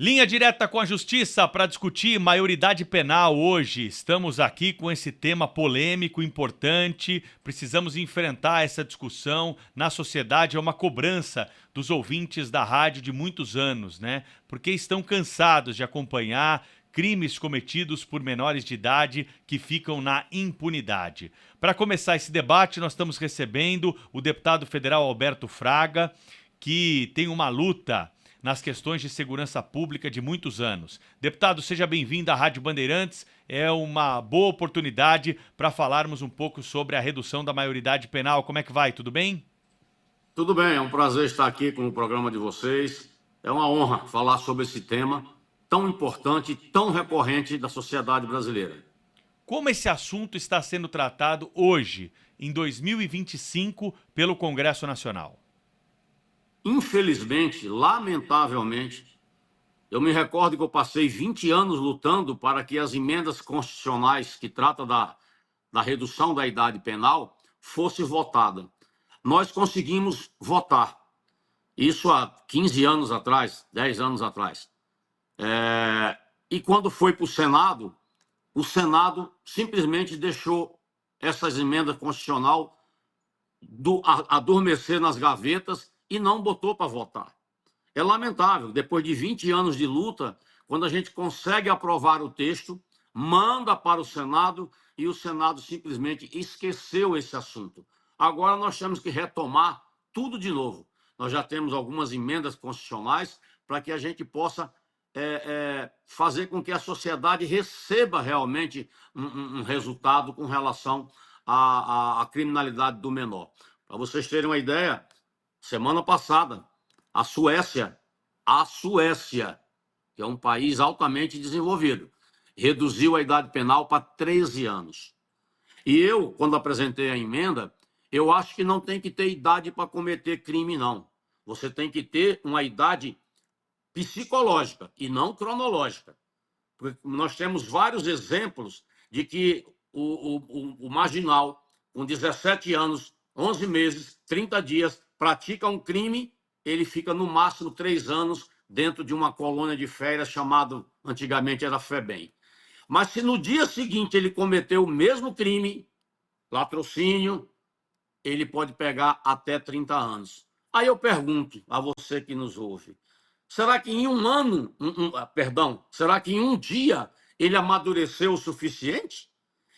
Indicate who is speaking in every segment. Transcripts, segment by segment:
Speaker 1: Linha direta com a Justiça para discutir maioridade penal hoje. Estamos aqui com esse tema polêmico, importante. Precisamos enfrentar essa discussão na sociedade. É uma cobrança dos ouvintes da rádio de muitos anos, né? Porque estão cansados de acompanhar crimes cometidos por menores de idade que ficam na impunidade. Para começar esse debate, nós estamos recebendo o deputado federal Alberto Fraga, que tem uma luta nas questões de segurança pública de muitos anos. Deputado, seja bem-vindo à Rádio Bandeirantes. É uma boa oportunidade para falarmos um pouco sobre a redução da maioridade penal. Como é que vai? Tudo bem?
Speaker 2: Tudo bem, é um prazer estar aqui com o programa de vocês. É uma honra falar sobre esse tema tão importante e tão recorrente da sociedade brasileira.
Speaker 1: Como esse assunto está sendo tratado hoje, em 2025, pelo Congresso Nacional?
Speaker 2: Infelizmente, lamentavelmente, eu me recordo que eu passei 20 anos lutando para que as emendas constitucionais que tratam da redução da idade penal fosse votada. Nós conseguimos votar, isso há 15 anos atrás, 10 anos atrás. E quando foi para o Senado simplesmente deixou essas emendas constitucionais adormecer nas gavetas e não botou para votar. É lamentável, depois de 20 anos de luta, quando a gente consegue aprovar o texto, manda para o Senado e o Senado simplesmente esqueceu esse assunto. Agora nós temos que retomar tudo de novo. Nós já temos algumas emendas constitucionais para que a gente possa fazer com que a sociedade receba realmente um resultado com relação à criminalidade do menor. Para vocês terem uma ideia, semana passada, a Suécia, que é um país altamente desenvolvido, reduziu a idade penal para 13 anos. E eu, quando apresentei a emenda, eu acho que não tem que ter idade para cometer crime, não. Você tem que ter uma idade psicológica e não cronológica. Porque nós temos vários exemplos de que o marginal, com 17 anos, 11 meses, 30 dias, pratica um crime, ele fica no máximo 3 anos dentro de uma colônia de férias chamado, antigamente era FEBEM. Mas se no dia seguinte ele cometeu o mesmo crime, latrocínio, ele pode pegar até 30 anos. Aí eu pergunto a você que nos ouve, será que em um ano, será que em um dia ele amadureceu o suficiente?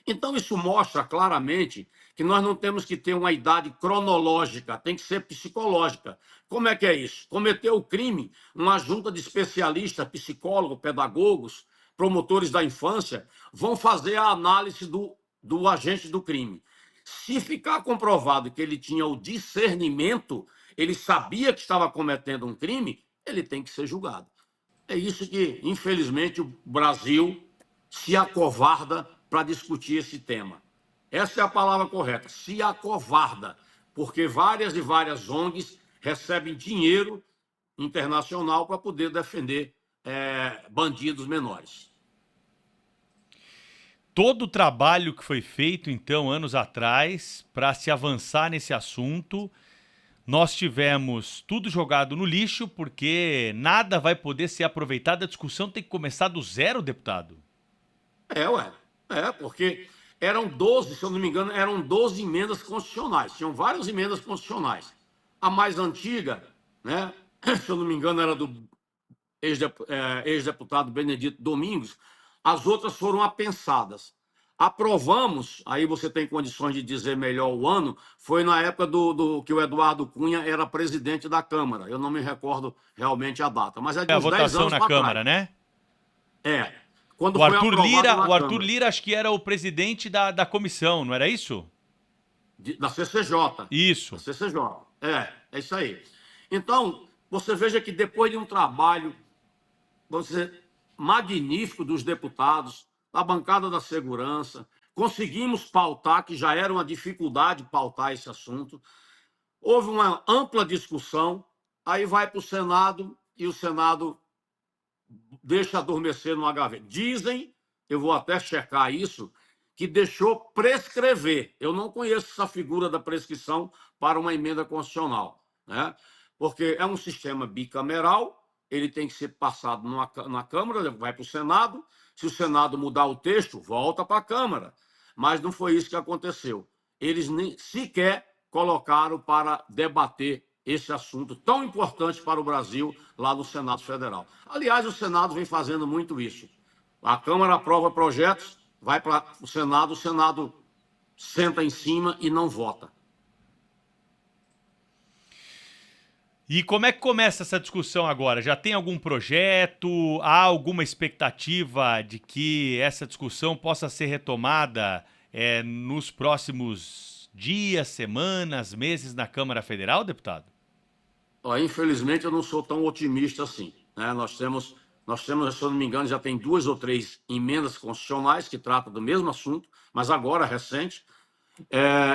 Speaker 2: Então, isso mostra claramente que nós não temos que ter uma idade cronológica, tem que ser psicológica. Como é que é isso? Cometeu o crime, uma junta de especialistas, psicólogos, pedagogos, promotores da infância, vão fazer a análise do agente do crime. Se ficar comprovado que ele tinha o discernimento, ele sabia que estava cometendo um crime, ele tem que ser julgado. É isso que, infelizmente, o Brasil se acovarda para discutir esse tema. Essa é a palavra correta, se acovarda, porque várias e várias ONGs recebem dinheiro internacional para poder defender bandidos menores.
Speaker 1: Todo o trabalho que foi feito, então, anos atrás, para se avançar nesse assunto, nós tivemos tudo jogado no lixo, porque nada vai poder ser aproveitado. A discussão tem que começar do zero, deputado.
Speaker 2: Porque eram 12, se eu não me engano, eram 12 emendas constitucionais. Tinham várias emendas constitucionais. A mais antiga, né, se eu não me engano, era do ex-deputado Benedito Domingos. As outras foram apensadas. Aprovamos, aí você tem condições de dizer melhor o ano, foi na época que o Eduardo Cunha era presidente da Câmara. Eu não me recordo realmente a data, mas é de
Speaker 1: É a
Speaker 2: uns 10
Speaker 1: votação
Speaker 2: anos
Speaker 1: na
Speaker 2: para trás.
Speaker 1: Câmara, né?
Speaker 2: Quando
Speaker 1: O
Speaker 2: foi
Speaker 1: Arthur
Speaker 2: aprovado
Speaker 1: Lira,
Speaker 2: na
Speaker 1: o Arthur
Speaker 2: Câmara,
Speaker 1: Lira acho que era o presidente da comissão, não era isso?
Speaker 2: da CCJ. Da
Speaker 1: Isso.
Speaker 2: CCJ. É isso aí. Então, você veja que depois de um trabalho magnífico dos deputados, da bancada da segurança, conseguimos pautar, que já era uma dificuldade pautar esse assunto. Houve uma ampla discussão, aí vai para o Senado e o Senado deixa adormecer numa gaveta. Dizem, eu vou até checar isso, que deixou prescrever. Eu não conheço essa figura da prescrição para uma emenda constitucional, né? Porque é um sistema bicameral ele tem que ser passado na Câmara, vai para o Senado. Se o Senado mudar o texto, volta para a Câmara. Mas não foi isso que aconteceu. Eles nem sequer colocaram para debater esse assunto tão importante para o Brasil lá no Senado Federal. Aliás, o Senado vem fazendo muito isso. A Câmara aprova projetos, vai para o Senado senta em cima e não vota.
Speaker 1: E como é que começa essa discussão agora? Já tem algum projeto? Há alguma expectativa de que essa discussão possa ser retomada nos próximos dias, semanas, meses na Câmara Federal, deputado?
Speaker 2: Infelizmente, eu não sou tão otimista assim, né? Nós temos, se eu não me engano, já tem 2 ou 3 emendas constitucionais que tratam do mesmo assunto, mas agora, recente.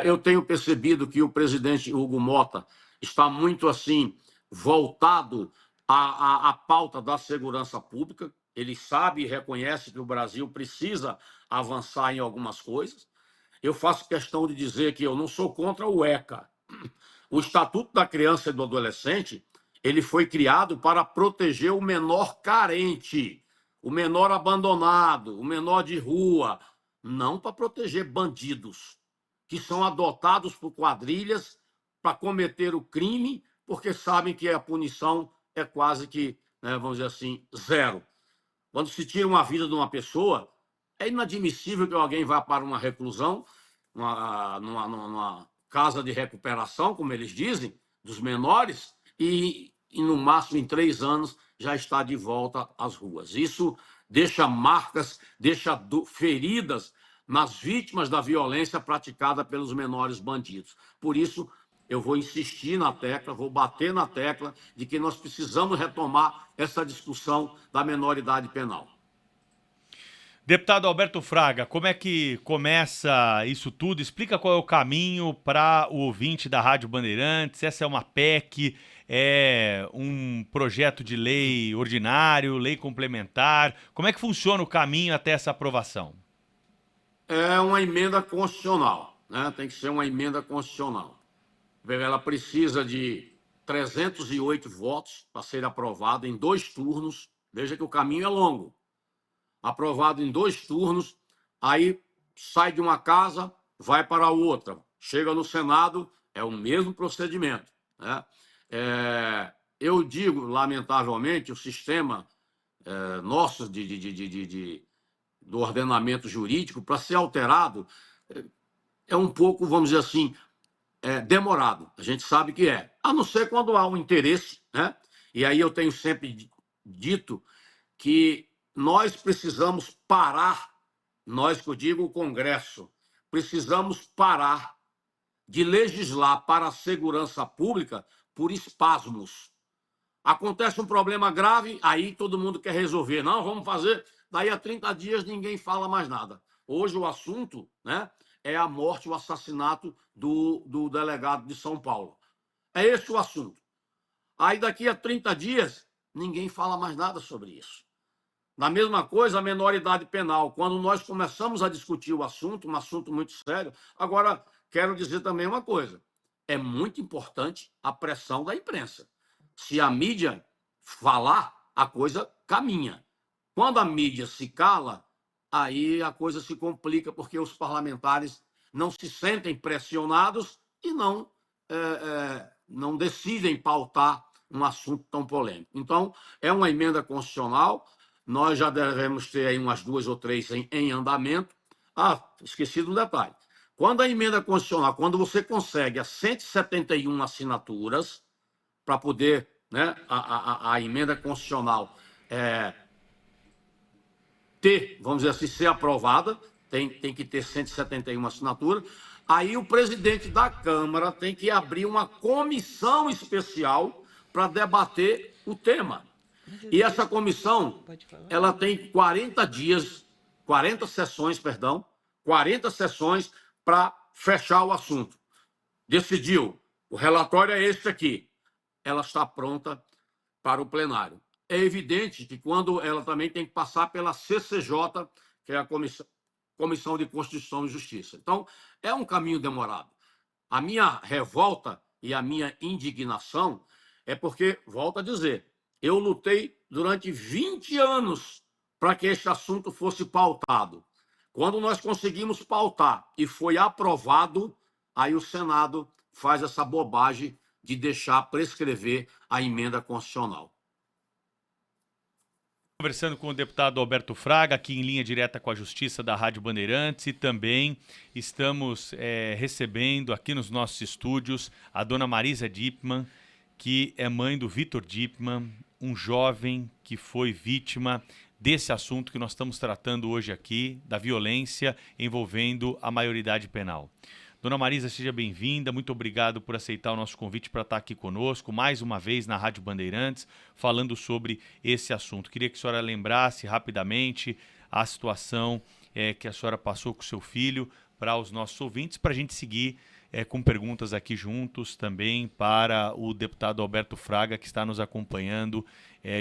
Speaker 2: Eu tenho percebido que o presidente Hugo Mota está muito assim voltado à pauta da segurança pública. Ele sabe e reconhece que o Brasil precisa avançar em algumas coisas. Eu faço questão de dizer que eu não sou contra o ECA. O Estatuto da Criança e do Adolescente, ele foi criado para proteger o menor carente, o menor abandonado, o menor de rua, não para proteger bandidos que são adotados por quadrilhas para cometer o crime, porque sabem que a punição é quase que, né, vamos dizer assim, zero. Quando se tira uma vida de uma pessoa, é inadmissível que alguém vá para uma reclusão, numa casa de recuperação, como eles dizem, dos menores, e no máximo em 3 anos já está de volta às ruas. Isso deixa marcas, deixa feridas nas vítimas da violência praticada pelos menores bandidos. Por isso, eu vou insistir na tecla, vou bater na tecla de que nós precisamos retomar essa discussão da menoridade penal.
Speaker 1: Deputado Alberto Fraga, como é que começa isso tudo? Explica qual é o caminho para o ouvinte da Rádio Bandeirantes. Essa é uma PEC, é um projeto de lei ordinário, lei complementar. Como é que funciona o caminho até essa aprovação?
Speaker 2: É uma emenda constitucional, né? Tem que ser uma emenda constitucional. Ela precisa de 308 votos para ser aprovada em 2 turnos. Veja que o caminho é longo. Aprovado em 2 turnos, aí sai de uma casa, vai para a outra. Chega no Senado, é o mesmo procedimento, né? Eu digo, lamentavelmente, o sistema nosso do ordenamento jurídico, para ser alterado, é um pouco, vamos dizer assim, demorado. A gente sabe que é. A não ser quando há um interesse, né? E aí eu tenho sempre dito que nós precisamos parar, nós que eu digo o Congresso, precisamos parar de legislar para a segurança pública por espasmos. Acontece um problema grave, aí todo mundo quer resolver. Não, vamos fazer. Daí a 30 dias ninguém fala mais nada. Hoje o assunto, né, é a morte, o assassinato do delegado de São Paulo. É esse o assunto. Aí daqui a 30 dias ninguém fala mais nada sobre isso. Na mesma coisa, a menoridade penal. Quando nós começamos a discutir o assunto, um assunto muito sério. Agora, quero dizer também uma coisa. É muito importante a pressão da imprensa. Se a mídia falar, a coisa caminha. Quando a mídia se cala, aí a coisa se complica, porque os parlamentares não se sentem pressionados e não decidem pautar um assunto tão polêmico. Então, é uma emenda constitucional. Nós já devemos ter aí umas 2 ou 3 em andamento. Esqueci de um detalhe. Quando a emenda constitucional, quando você consegue as 171 assinaturas para poder, né, a emenda constitucional ter, vamos dizer assim, ser aprovada, tem que ter 171 assinaturas, aí o presidente da Câmara tem que abrir uma comissão especial para debater o tema. E essa comissão, ela tem 40 dias, 40 sessões para fechar o assunto. Decidiu, o relatório é este aqui. Ela está pronta para o plenário. É evidente que quando ela também tem que passar pela CCJ, que é a Comissão de Constituição e Justiça. Então, é um caminho demorado. A minha revolta e a minha indignação é porque, volto a dizer, Eu lutei durante 20 anos para que este assunto fosse pautado. Quando nós conseguimos pautar e foi aprovado, aí o Senado faz essa bobagem de deixar prescrever a emenda constitucional.
Speaker 1: Conversando com o deputado Alberto Fraga, aqui em linha direta com a Justiça da Rádio Bandeirantes, e também estamos recebendo aqui nos nossos estúdios a dona Marisa Dippmann, que é mãe do Vitor Dippmann, um jovem que foi vítima desse assunto que nós estamos tratando hoje aqui, da violência envolvendo a maioridade penal. Dona Marisa, seja bem-vinda, muito obrigado por aceitar o nosso convite para estar aqui conosco, mais uma vez na Rádio Bandeirantes, falando sobre esse assunto. Queria que a senhora lembrasse rapidamente a situação que a senhora passou com o seu filho para os nossos ouvintes, para a gente seguir com perguntas aqui juntos também para o deputado Alberto Fraga, que está nos acompanhando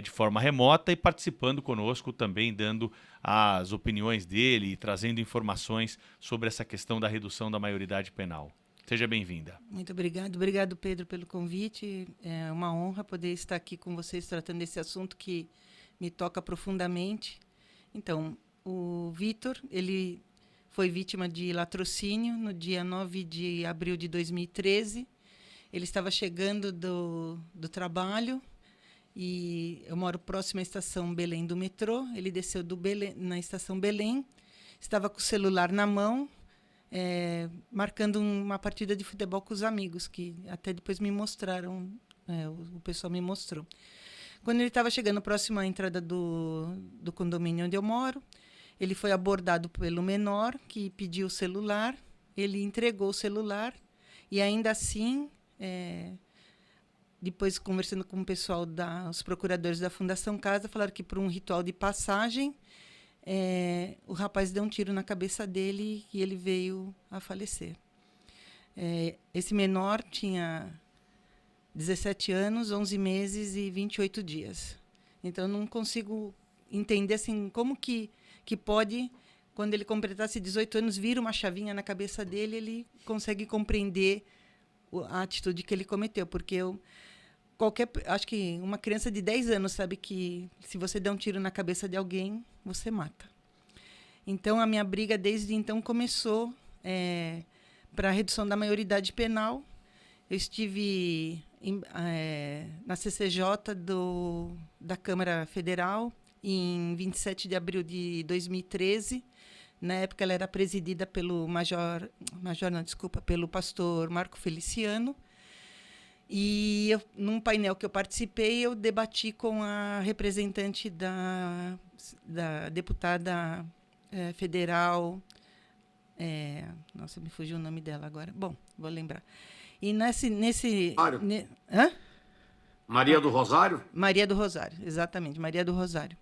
Speaker 1: de forma remota e participando conosco também, dando as opiniões dele e trazendo informações sobre essa questão da redução da maioridade penal. Seja bem-vinda.
Speaker 3: Muito obrigado. Obrigado, Pedro, pelo convite. É uma honra poder estar aqui com vocês tratando desse assunto que me toca profundamente. Então, o Vitor, ele foi vítima de latrocínio no dia 9 de abril de 2013. Ele estava chegando do trabalho e eu moro próximo à estação Belém do metrô. Ele desceu na estação Belém, estava com o celular na mão, marcando uma partida de futebol com os amigos, que até depois me mostraram, o pessoal me mostrou. Quando ele estava chegando próximo à entrada do condomínio onde eu moro, ele foi abordado pelo menor, que pediu o celular. Ele entregou o celular e, ainda assim, depois, conversando com o pessoal, os procuradores da Fundação Casa, falaram que, por um ritual de passagem, o rapaz deu um tiro na cabeça dele e ele veio a falecer. Esse menor tinha 17 anos, 11 meses e 28 dias. Então, não consigo entender assim, como que pode, quando ele completasse 18 anos, vira uma chavinha na cabeça dele, ele consegue compreender a atitude que ele cometeu. Porque acho que uma criança de 10 anos sabe que, se você der um tiro na cabeça de alguém, você mata. Então, a minha briga, desde então, começou para a redução da maioridade penal. Eu estive na CCJ da Câmara Federal, em 27 de abril de 2013. Na época, ela era presidida pelo pelo pastor Marco Feliciano. E num painel que eu participei, eu debati com a representante da deputada federal. Nossa, me fugiu o nome dela agora. Bom, vou lembrar. E
Speaker 2: Maria do Rosário?
Speaker 3: Maria do Rosário, exatamente, Maria do Rosário.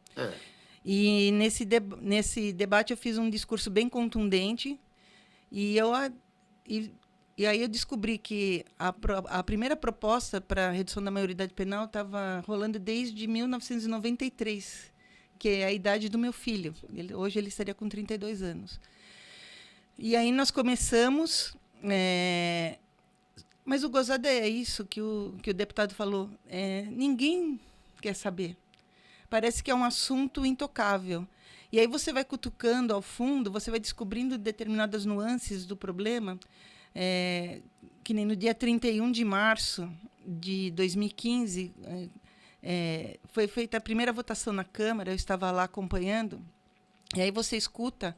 Speaker 3: E nesse debate eu fiz um discurso bem contundente e aí eu descobri que a primeira proposta para a redução da maioridade penal estava rolando desde 1993, que é a idade do meu filho. Hoje ele estaria com 32 anos. E aí nós começamos... Mas o gozado é isso que o deputado falou. Ninguém quer saber. Parece que é um assunto intocável. E aí você vai cutucando ao fundo, você vai descobrindo determinadas nuances do problema, que nem no dia 31 de março de 2015, foi feita a primeira votação na Câmara, eu estava lá acompanhando, e aí você escuta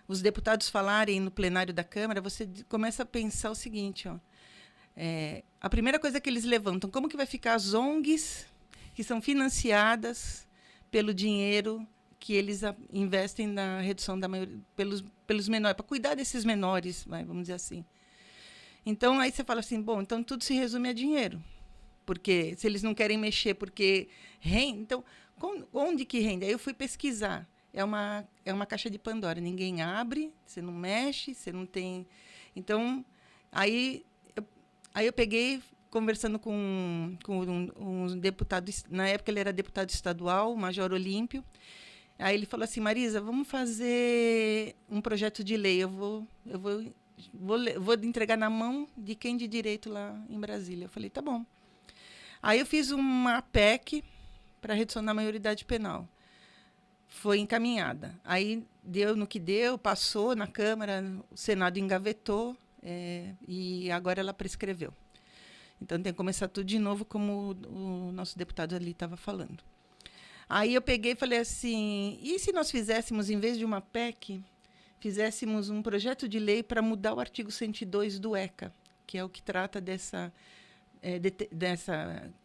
Speaker 3: os deputados falarem no plenário da Câmara, você começa a pensar o seguinte, a primeira coisa que eles levantam, como que vai ficar as ONGs que são financiadas pelo dinheiro que eles investem na redução da maioria, pelos menores, para cuidar desses menores, vamos dizer assim. Então, aí você fala assim, bom, então tudo se resume a dinheiro. Porque se eles não querem mexer, porque rende, então, onde que rende? Aí eu fui pesquisar. É uma caixa de Pandora. Ninguém abre, você não mexe, você não tem... Então, aí eu peguei, conversando com um deputado, na época ele era deputado estadual, o Major Olímpio. Aí ele falou assim, Marisa, vamos fazer um projeto de lei. Eu vou entregar na mão de quem de direito lá em Brasília. Eu falei, tá bom. Aí eu fiz uma PEC para redução da maioridade penal. Foi encaminhada. Aí deu no que deu, passou na Câmara, o Senado engavetou, e agora ela prescreveu. Então tem que começar tudo de novo, como o nosso deputado ali estava falando. Aí eu peguei e falei assim, e se nós fizéssemos, em vez de uma PEC, fizéssemos um projeto de lei para mudar o artigo 102 do ECA, que é o que trata dessa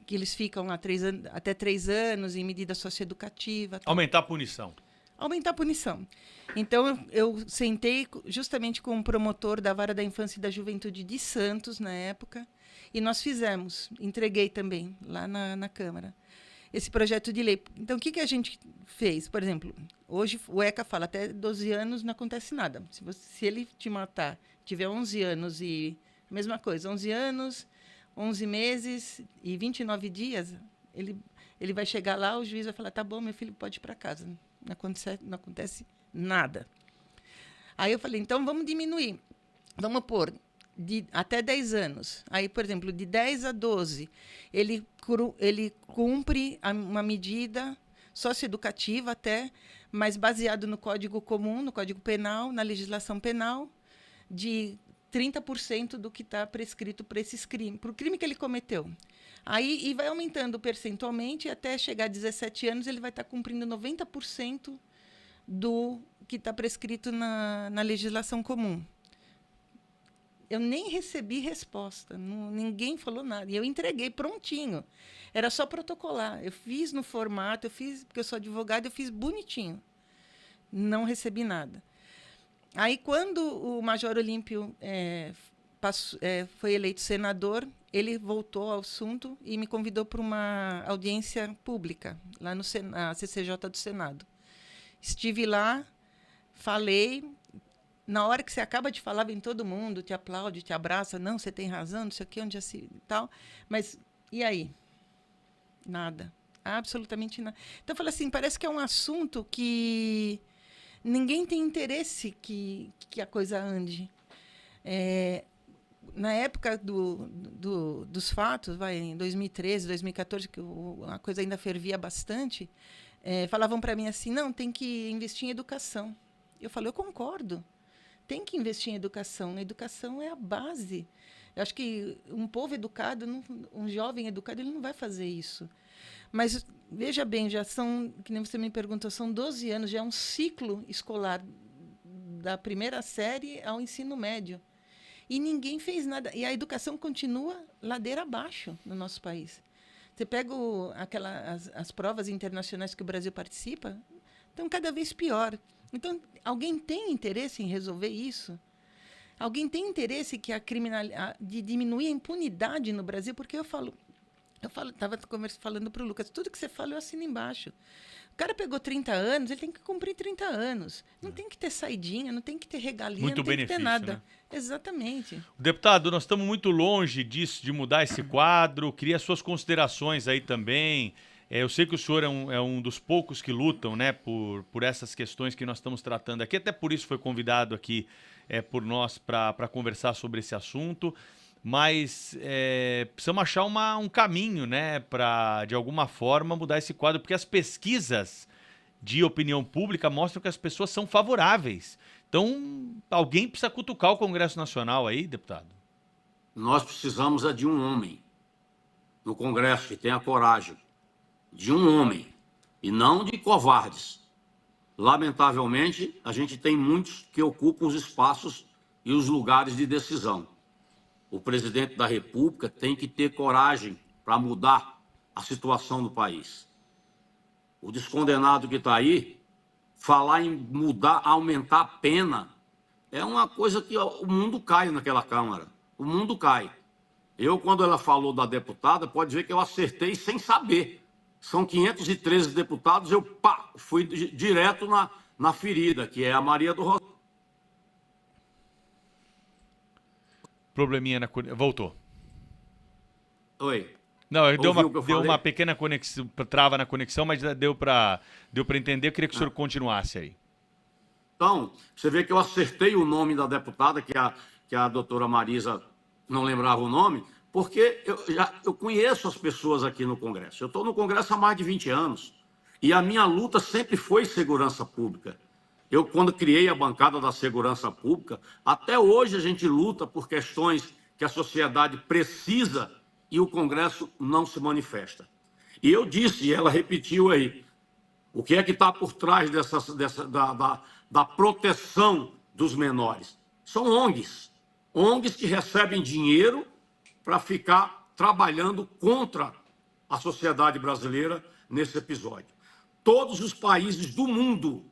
Speaker 3: que eles ficam lá até 3 anos em medida socioeducativa. Tal.
Speaker 1: Aumentar a punição.
Speaker 3: Aumentar a punição. Então, eu sentei justamente com o promotor da Vara da Infância e da Juventude de Santos, na época, e nós fizemos, entreguei também lá na Câmara, esse projeto de lei. Então, o que a gente fez? Por exemplo, hoje o ECA fala até 12 anos não acontece nada. Se ele te matar, tiver 11 anos e... Mesma coisa, 11 anos, 11 meses e 29 dias, ele vai chegar lá, o juiz vai falar, tá bom, meu filho pode ir para casa. Não acontece nada. Aí eu falei, então vamos diminuir. Vamos pôr até 10 anos. Aí, por exemplo, de 10 a 12, ele cumpre uma medida socioeducativa até, mas baseado no Código Comum, no Código Penal, na legislação penal, de 30% do que está prescrito para esses crimes, para o crime que ele cometeu. Aí, e vai aumentando percentualmente, até chegar a 17 anos, ele vai estar cumprindo 90% do que está prescrito na legislação comum. Eu nem recebi resposta, ninguém falou nada. E eu entreguei prontinho. Era só protocolar. Eu fiz no formato, porque eu sou advogada, eu fiz bonitinho. Não recebi nada. Aí, quando o Major Olímpio foi eleito senador, ele voltou ao assunto e me convidou para uma audiência pública, lá na CCJ do Senado. Estive lá, falei. Na hora que você acaba de falar, vem todo mundo, te aplaude, te abraça. Não, você tem razão, não sei o quê, onde assim e tal. Mas, e aí? Nada. Absolutamente nada. Então, eu falei assim, parece que é um assunto que ninguém tem interesse que a coisa ande. Na época dos fatos, em 2013, 2014, que a coisa ainda fervia bastante, falavam para mim assim, não, tem que investir em educação. Eu falei, eu concordo. Tem que investir em educação. A educação é a base. Eu acho que um povo educado, um jovem educado, ele não vai fazer isso. Mas, veja bem, já são, que nem você me perguntou, são 12 anos, já é um ciclo escolar da primeira série ao ensino médio. E ninguém fez nada. E a educação continua ladeira abaixo no nosso país. Você pega as provas internacionais que o Brasil participa, estão cada vez pior. Então, alguém tem interesse em resolver isso? Alguém tem interesse de diminuir a impunidade no Brasil? Porque estava falando para o Lucas, tudo que você fala eu assino embaixo. O cara pegou 30 anos, ele tem que cumprir 30 anos. Não tem que ter saidinha, não tem que ter regalia,
Speaker 1: muito
Speaker 3: não tem
Speaker 1: benefício,
Speaker 3: que ter nada.
Speaker 1: né?
Speaker 3: Exatamente.
Speaker 1: Deputado, nós estamos muito longe disso, de mudar esse quadro. Queria suas considerações aí também. Eu sei que o senhor é um dos poucos que lutam, né, por essas questões que nós estamos tratando aqui. Até por isso foi convidado aqui por nós para conversar sobre esse assunto. Mas precisamos achar um caminho, né, para, de alguma forma, mudar esse quadro. Porque as pesquisas de opinião pública mostram que as pessoas são favoráveis. Então, alguém precisa cutucar o Congresso Nacional aí, deputado?
Speaker 2: Nós precisamos de um homem no Congresso que tenha coragem. De um homem, e não de covardes. Lamentavelmente, a gente tem muitos que ocupam os espaços e os lugares de decisão. O presidente da República tem que ter coragem para mudar a situação do país. O descondenado que está aí, falar em mudar, aumentar a pena, é uma coisa que o mundo cai naquela Câmara. O mundo cai. Eu, quando ela falou da deputada, pode ver que eu acertei sem saber. São 513 deputados, eu fui direto na ferida, que é a Maria do Rosário.
Speaker 1: Probleminha voltou.
Speaker 2: Oi.
Speaker 1: Não, deu
Speaker 2: Ouviu
Speaker 1: uma pequena conexão, trava na conexão, mas deu para entender. Eu queria que o senhor continuasse aí.
Speaker 2: Então, você vê que eu acertei o nome da deputada, que a doutora Marisa não lembrava o nome, Porque eu conheço as pessoas aqui no Congresso. Eu estou no Congresso há mais de 20 anos e a minha luta sempre foi segurança pública. Eu, quando criei a bancada da segurança pública, até hoje a gente luta por questões que a sociedade precisa e o Congresso não se manifesta. E eu disse, e ela repetiu aí, o que é que está por trás da proteção dos menores? São ONGs. ONGs que recebem dinheiro para ficar trabalhando contra a sociedade brasileira nesse episódio. Todos os países do mundo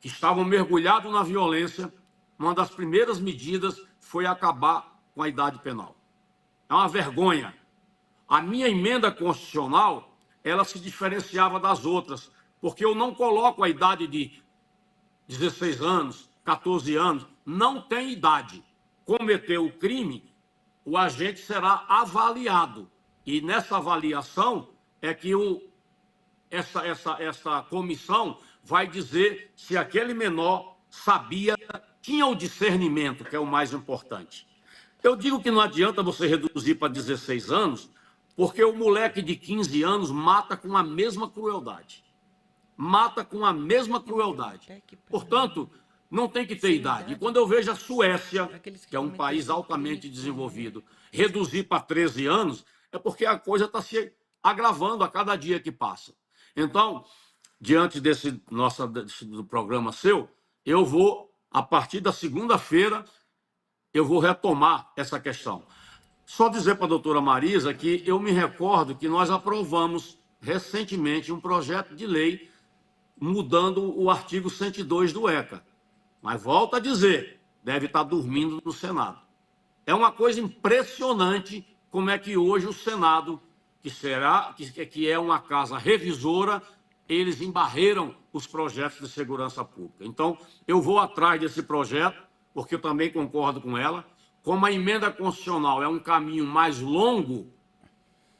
Speaker 2: que estavam mergulhados na violência, uma das primeiras medidas foi acabar com a idade penal. É uma vergonha. A minha emenda constitucional, ela se diferenciava das outras, porque eu não coloco a idade de 16 anos, 14 anos, não tem idade. Cometeu o crime, o agente será avaliado. E nessa avaliação é que essa comissão vai dizer se aquele menor sabia, tinha o discernimento, que é o mais importante. Eu digo que não adianta você reduzir para 16 anos, porque o moleque de 15 anos mata com a mesma crueldade. Mata com a mesma crueldade. Portanto, não tem que ter idade. E quando eu vejo a Suécia, que é um país altamente desenvolvido, reduzir para 13 anos, é porque a coisa está se agravando a cada dia que passa. Então, diante do programa seu, eu vou, a partir da segunda-feira, eu vou retomar essa questão. Só dizer para a doutora Marisa que eu me recordo que nós aprovamos recentemente um projeto de lei mudando o artigo 102 do ECA. Mas volto a dizer, deve estar dormindo no Senado. É uma coisa impressionante como é que hoje o Senado, que é uma casa revisora, eles embarreram os projetos de segurança pública. Então, eu vou atrás desse projeto, porque eu também concordo com ela. Como a emenda constitucional é um caminho mais longo,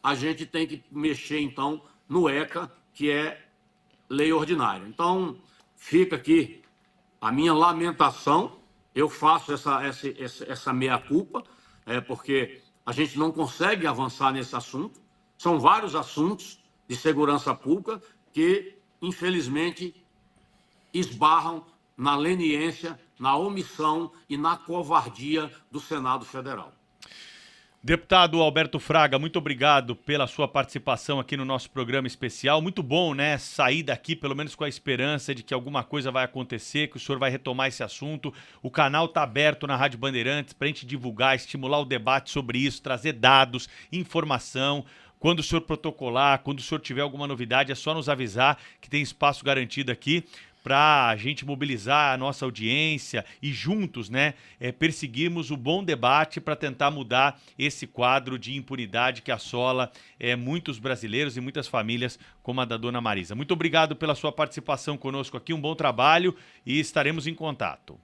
Speaker 2: a gente tem que mexer, então, no ECA, que é lei ordinária. Então, fica aqui a minha lamentação, eu faço essa meia-culpa, porque a gente não consegue avançar nesse assunto. São vários assuntos de segurança pública que, infelizmente, esbarram na leniência, na omissão e na covardia do Senado Federal.
Speaker 1: Deputado Alberto Fraga, muito obrigado pela sua participação aqui no nosso programa especial. Muito bom, né? Sair daqui pelo menos com a esperança de que alguma coisa vai acontecer, que o senhor vai retomar esse assunto. O canal está aberto na Rádio Bandeirantes para a gente divulgar, estimular o debate sobre isso, trazer dados, informação. Quando o senhor protocolar, quando o senhor tiver alguma novidade, é só nos avisar que tem espaço garantido aqui para a gente mobilizar a nossa audiência e juntos, né, perseguirmos o bom debate para tentar mudar esse quadro de impunidade que assola muitos brasileiros e muitas famílias como a da dona Marisa. Muito obrigado pela sua participação conosco aqui, um bom trabalho e estaremos em contato.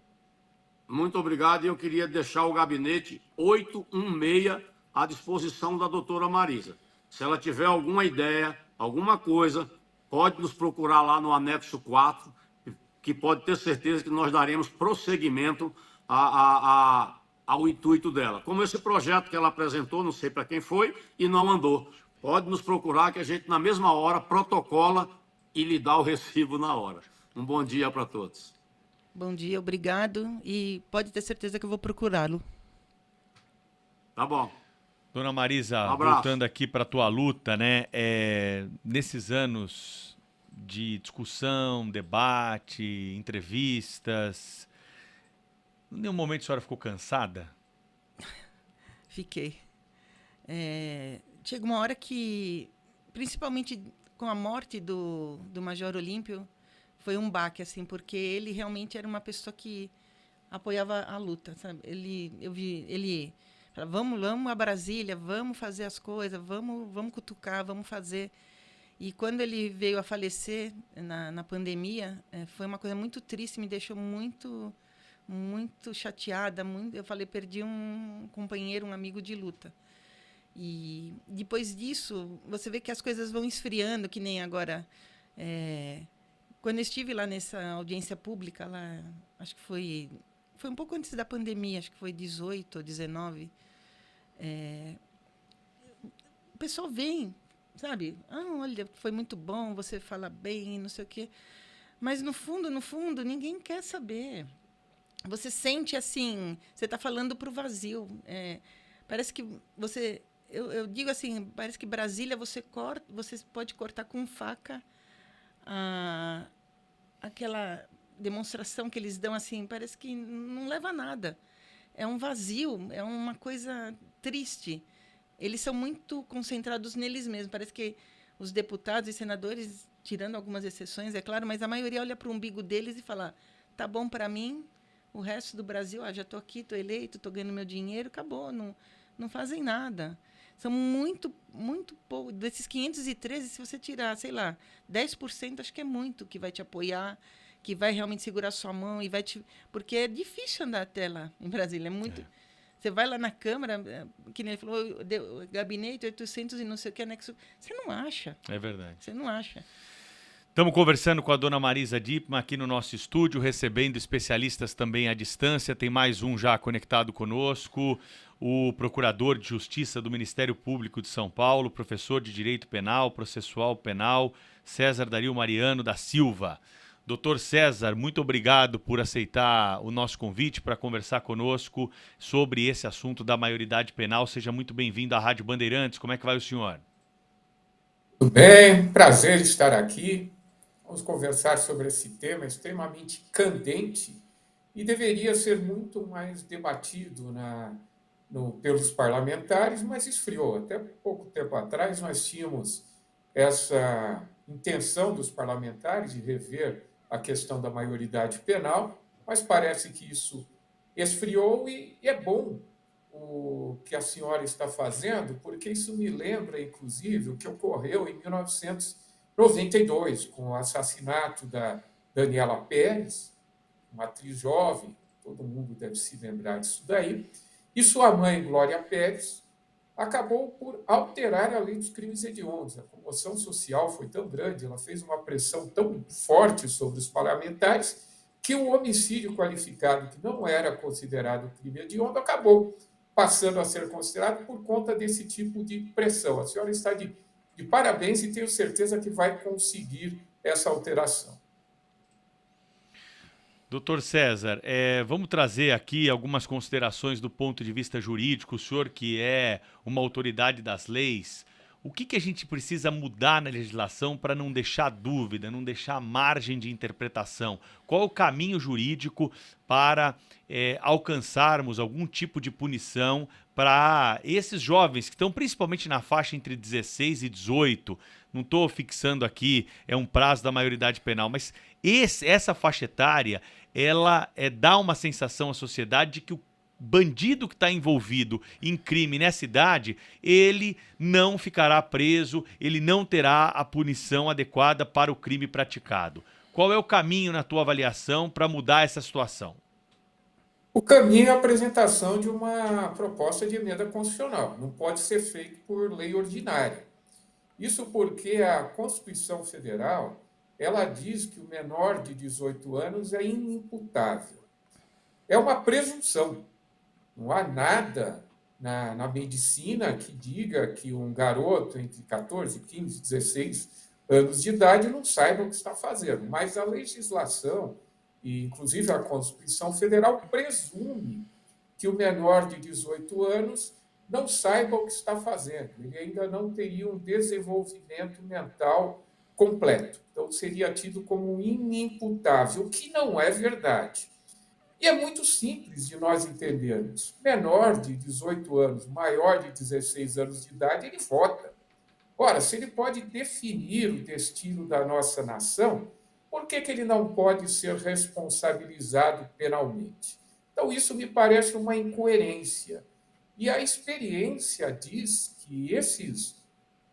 Speaker 2: Muito obrigado e eu queria deixar o gabinete 816 à disposição da doutora Marisa. Se ela tiver alguma ideia, alguma coisa, pode nos procurar lá no anexo 4, que pode ter certeza que nós daremos prosseguimento ao intuito dela. Como esse projeto que ela apresentou, não sei para quem foi, e não andou. Pode nos procurar que a gente, na mesma hora, protocola e lhe dá o recibo na hora. Um bom dia para todos.
Speaker 3: Bom dia, obrigado. E pode ter certeza que eu vou procurá-lo.
Speaker 2: Tá bom.
Speaker 1: Dona Marisa, voltando aqui para a tua luta, né? Nesses anos de discussão, debate, entrevistas, em nenhum momento a senhora ficou cansada?
Speaker 3: Fiquei. Chega uma hora que, principalmente com a morte do Major Olímpio, foi um baque, assim, porque ele realmente era uma pessoa que apoiava a luta, sabe? Ele falava, vamos a Brasília, vamos fazer as coisas, vamos cutucar, vamos fazer. E quando ele veio a falecer na pandemia, foi uma coisa muito triste, me deixou muito, muito chateada. Eu falei, perdi um companheiro, um amigo de luta. E depois disso, você vê que as coisas vão esfriando, que nem agora. Quando eu estive lá nessa audiência pública, lá, acho que foi um pouco antes da pandemia, acho que foi 18 ou 19, pessoal vem, sabe? Olha, foi muito bom, você fala bem, não sei o quê. Mas, no fundo, ninguém quer saber. Você sente assim, você está falando para o vazio. Parece que você... Eu digo assim, parece que Brasília você pode cortar com faca aquela demonstração que eles dão assim, parece que não leva a nada. É um vazio, é uma coisa triste. Eles são muito concentrados neles mesmos. Parece que os deputados e senadores, tirando algumas exceções, é claro, mas a maioria olha para o umbigo deles e fala: tá bom para mim, o resto do Brasil, já estou aqui, estou eleito, estou ganhando meu dinheiro, acabou, não fazem nada. São muito pouco. Desses 513, se você tirar, sei lá, 10%, acho que é muito que vai te apoiar, que vai realmente segurar sua mão e vai te... Porque é difícil andar até lá em Brasília, é muito... Você vai lá na Câmara, que nem ele falou, gabinete 800 e não sei o que, anexo. Você não acha.
Speaker 1: É verdade.
Speaker 3: Você não acha.
Speaker 1: Estamos conversando com a dona Marisa Dippmann aqui no nosso estúdio, recebendo especialistas também à distância. Tem mais um já conectado conosco, o procurador de Justiça do Ministério Público de São Paulo, professor de Direito Penal, Processual Penal, César Dario Mariano da Silva. Doutor César, muito obrigado por aceitar o nosso convite para conversar conosco sobre esse assunto da maioridade penal. Seja muito bem-vindo à Rádio Bandeirantes. Como é que vai o senhor?
Speaker 4: Tudo bem, prazer estar aqui. Vamos conversar sobre esse tema extremamente candente e deveria ser muito mais debatido pelos parlamentares, mas esfriou. Até pouco tempo atrás nós tínhamos essa intenção dos parlamentares de rever a questão da maioridade penal, mas parece que isso esfriou e é bom o que a senhora está fazendo, porque isso me lembra, inclusive, o que ocorreu em 1992, com o assassinato da Daniela Pérez, uma atriz jovem, todo mundo deve se lembrar disso daí, e sua mãe, Glória Pérez, acabou por alterar a lei dos crimes hediondos. A comoção social foi tão grande, ela fez uma pressão tão forte sobre os parlamentares, que o homicídio qualificado, que não era considerado crime hediondo, acabou passando a ser considerado por conta desse tipo de pressão. A senhora está de parabéns e tenho certeza que vai conseguir essa alteração.
Speaker 1: Doutor César, vamos trazer aqui algumas considerações do ponto de vista jurídico. O senhor que é uma autoridade das leis, o que a gente precisa mudar na legislação para não deixar dúvida, não deixar margem de interpretação? Qual é o caminho jurídico para alcançarmos algum tipo de punição para esses jovens que estão principalmente na faixa entre 16 e 18? Não estou fixando aqui, é um prazo da maioridade penal, mas essa faixa etária, ela dá uma sensação à sociedade de que o bandido que está envolvido em crime nessa idade, ele não ficará preso, ele não terá a punição adequada para o crime praticado. Qual é o caminho, na tua avaliação, para mudar essa situação?
Speaker 4: O caminho é a apresentação de uma proposta de emenda constitucional. Não pode ser feito por lei ordinária. Isso porque a Constituição Federal, ela diz que o menor de 18 anos é inimputável. É uma presunção. Não há nada na medicina que diga que um garoto entre 14, 15, 16 anos de idade não saiba o que está fazendo. Mas a legislação, e inclusive a Constituição Federal, presume que o menor de 18 anos não saiba o que está fazendo. Ele ainda não teria um desenvolvimento mental completo. Então, seria tido como inimputável, o que não é verdade. E é muito simples de nós entendermos. Menor de 18 anos, maior de 16 anos de idade, ele vota. Ora, se ele pode definir o destino da nossa nação, por que ele não pode ser responsabilizado penalmente? Então, isso me parece uma incoerência. E a experiência diz que esses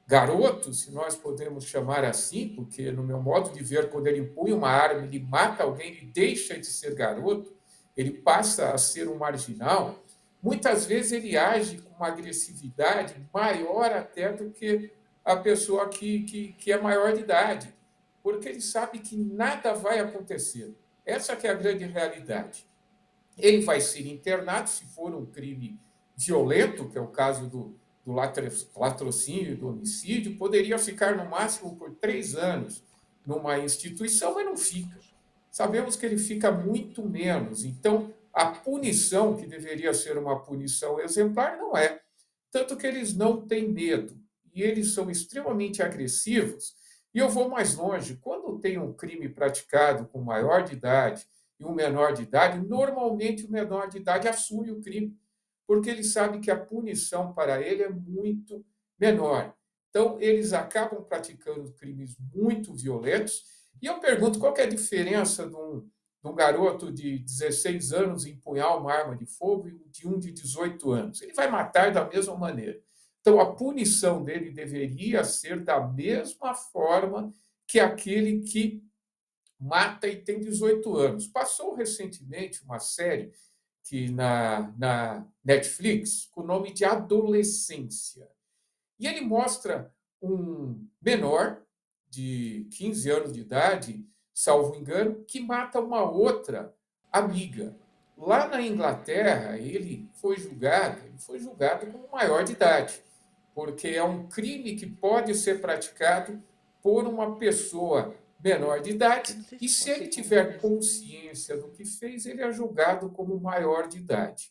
Speaker 4: garotos, se nós podemos chamar assim, porque, no meu modo de ver, quando ele empunha uma arma, ele mata alguém, ele deixa de ser garoto, ele passa a ser um marginal, muitas vezes ele age com uma agressividade maior até do que a pessoa que é maior de idade, porque ele sabe que nada vai acontecer. Essa que é a grande realidade. Ele vai ser internado se for um crime violento, que é o caso do do latrocínio e do homicídio, poderia ficar no máximo por 3 anos numa instituição, mas não fica. Sabemos que ele fica muito menos. Então, a punição, que deveria ser uma punição exemplar, não é. Tanto que eles não têm medo. E eles são extremamente agressivos. E eu vou mais longe. Quando tem um crime praticado com maior de idade e um menor de idade, normalmente o menor de idade assume o crime, porque ele sabe que a punição para ele é muito menor. Então, eles acabam praticando crimes muito violentos. E eu pergunto qual que é a diferença de um garoto de 16 anos empunhar uma arma de fogo e de um de 18 anos. Ele vai matar da mesma maneira. Então, a punição dele deveria ser da mesma forma que aquele que mata e tem 18 anos. Passou recentemente uma série que na Netflix com o nome de Adolescência. E ele mostra um menor de 15 anos de idade, salvo engano, que mata uma outra amiga. Lá na Inglaterra, ele foi julgado como maior de idade, porque é um crime que pode ser praticado por uma pessoa menor de idade, e se ele tiver consciência do que fez, ele é julgado como maior de idade.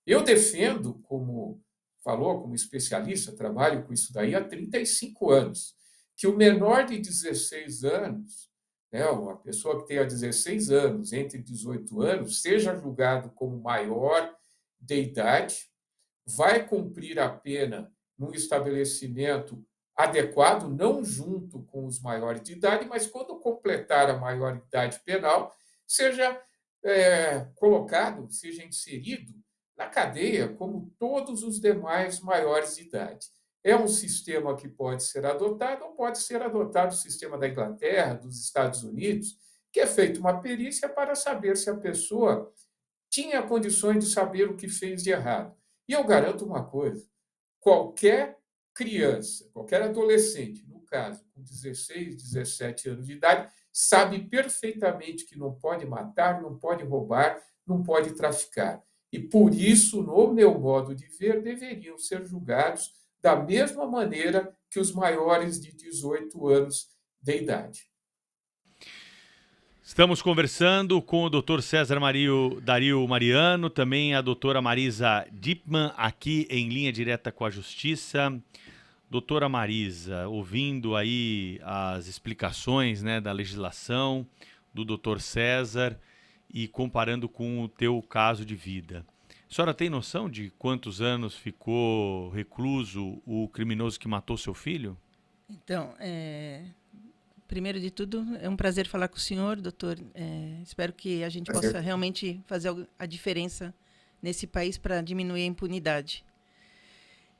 Speaker 4: Eu defendo, como falou, como especialista, trabalho com isso daí há 35 anos, que o menor de 16 anos, né, a pessoa que tenha 16 anos, entre 18 anos, seja julgado como maior de idade, vai cumprir a pena num estabelecimento adequado, não junto com os maiores de idade, mas quando completar a maioridade penal, seja colocado, seja inserido na cadeia, como todos os demais maiores de idade. É um sistema que pode ser adotado, ou pode ser adotado o sistema da Inglaterra, dos Estados Unidos, que é feita uma perícia para saber se a pessoa tinha condições de saber o que fez de errado. E eu garanto uma coisa: qualquer criança, qualquer adolescente, no caso, com 16, 17 anos de idade, sabe perfeitamente que não pode matar, não pode roubar, não pode traficar. E por isso, no meu modo de ver, deveriam ser julgados da mesma maneira que os maiores de 18 anos de idade.
Speaker 1: Estamos conversando com o Dr. César Dario Mariano, também a doutora Marisa Dipman, aqui em Linha Direta com a Justiça. Doutora Marisa, ouvindo aí as explicações, né, da legislação do Dr. César e comparando com o teu caso de vida, a senhora tem noção de quantos anos ficou recluso o criminoso que matou seu filho?
Speaker 3: Então, primeiro de tudo, é um prazer falar com o senhor, doutor. Espero que a gente possa realmente fazer a diferença nesse país para diminuir a impunidade.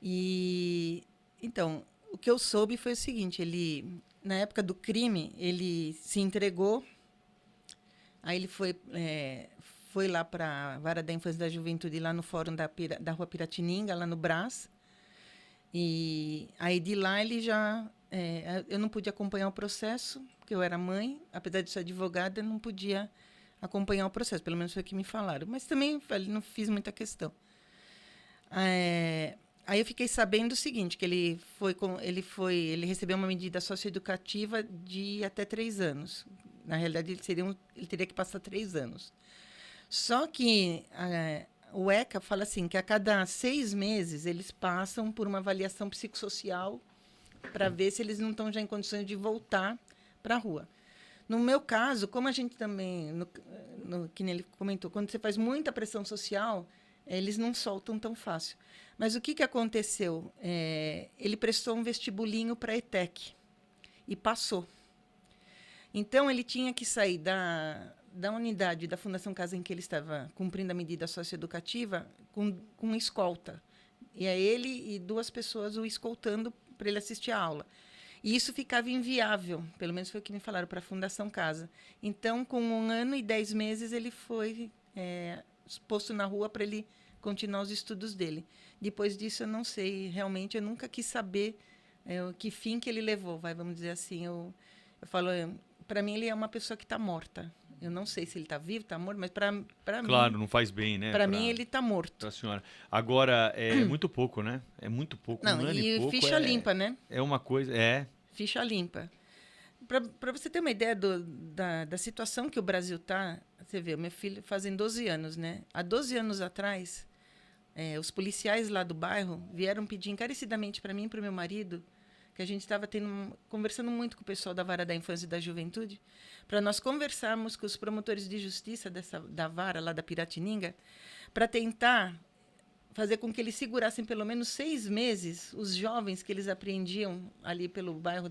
Speaker 3: E, então, o que eu soube foi o seguinte: ele, na época do crime, ele se entregou, aí ele foi lá para a Vara da Infância e da Juventude, lá no Fórum da Rua Piratininga, lá no Brás. E aí de lá ele já... eu não pude acompanhar o processo, porque eu era mãe. Apesar de ser advogada, eu não podia acompanhar o processo. Pelo menos foi o que me falaram. Mas também não fiz muita questão. Aí eu fiquei sabendo o seguinte, que ele recebeu uma medida socioeducativa de até 3 anos. Na realidade, ele teria que passar 3 anos. Só que o ECA fala assim, que a cada 6 meses eles passam por uma avaliação psicossocial para ver se eles não estão já em condições de voltar para a rua. No meu caso, como a gente também, que nem ele comentou, quando você faz muita pressão social, eles não soltam tão fácil. Mas o que aconteceu? Ele prestou um vestibulinho para a ETEC e passou. Então, ele tinha que sair da unidade da Fundação Casa em que ele estava cumprindo a medida socioeducativa com escolta. E é ele e 2 pessoas o escoltando para ele assistir a aula. E isso ficava inviável, pelo menos foi o que me falaram, para a Fundação Casa. Então, com 1 ano e 10 meses, ele foi posto na rua para ele continuar os estudos dele. Depois disso, eu não sei, realmente, eu nunca quis saber que fim que ele levou, vamos dizer assim. Eu falo, para mim, ele é uma pessoa que está morta. Eu não sei se ele está vivo, está morto, mas para mim,
Speaker 1: Claro, não faz bem, né?
Speaker 3: para mim ele está morto.
Speaker 1: Pra senhora. Agora, é muito pouco, né? É muito pouco.
Speaker 3: Não,
Speaker 1: Um ano
Speaker 3: e
Speaker 1: pouco
Speaker 3: ficha limpa, né?
Speaker 1: é uma coisa...
Speaker 3: Ficha limpa. Para você ter uma ideia da situação que o Brasil está, você vê, o meu filho fazem 12 anos, né? Há 12 anos atrás, os policiais lá do bairro vieram pedir encarecidamente para mim e para o meu marido, que a gente estava conversando muito com o pessoal da Vara da Infância e da Juventude, para nós conversarmos com os promotores de justiça da Vara, lá da Piratininga, para tentar fazer com que eles segurassem pelo menos 6 meses os jovens que eles apreendiam ali pelo bairro,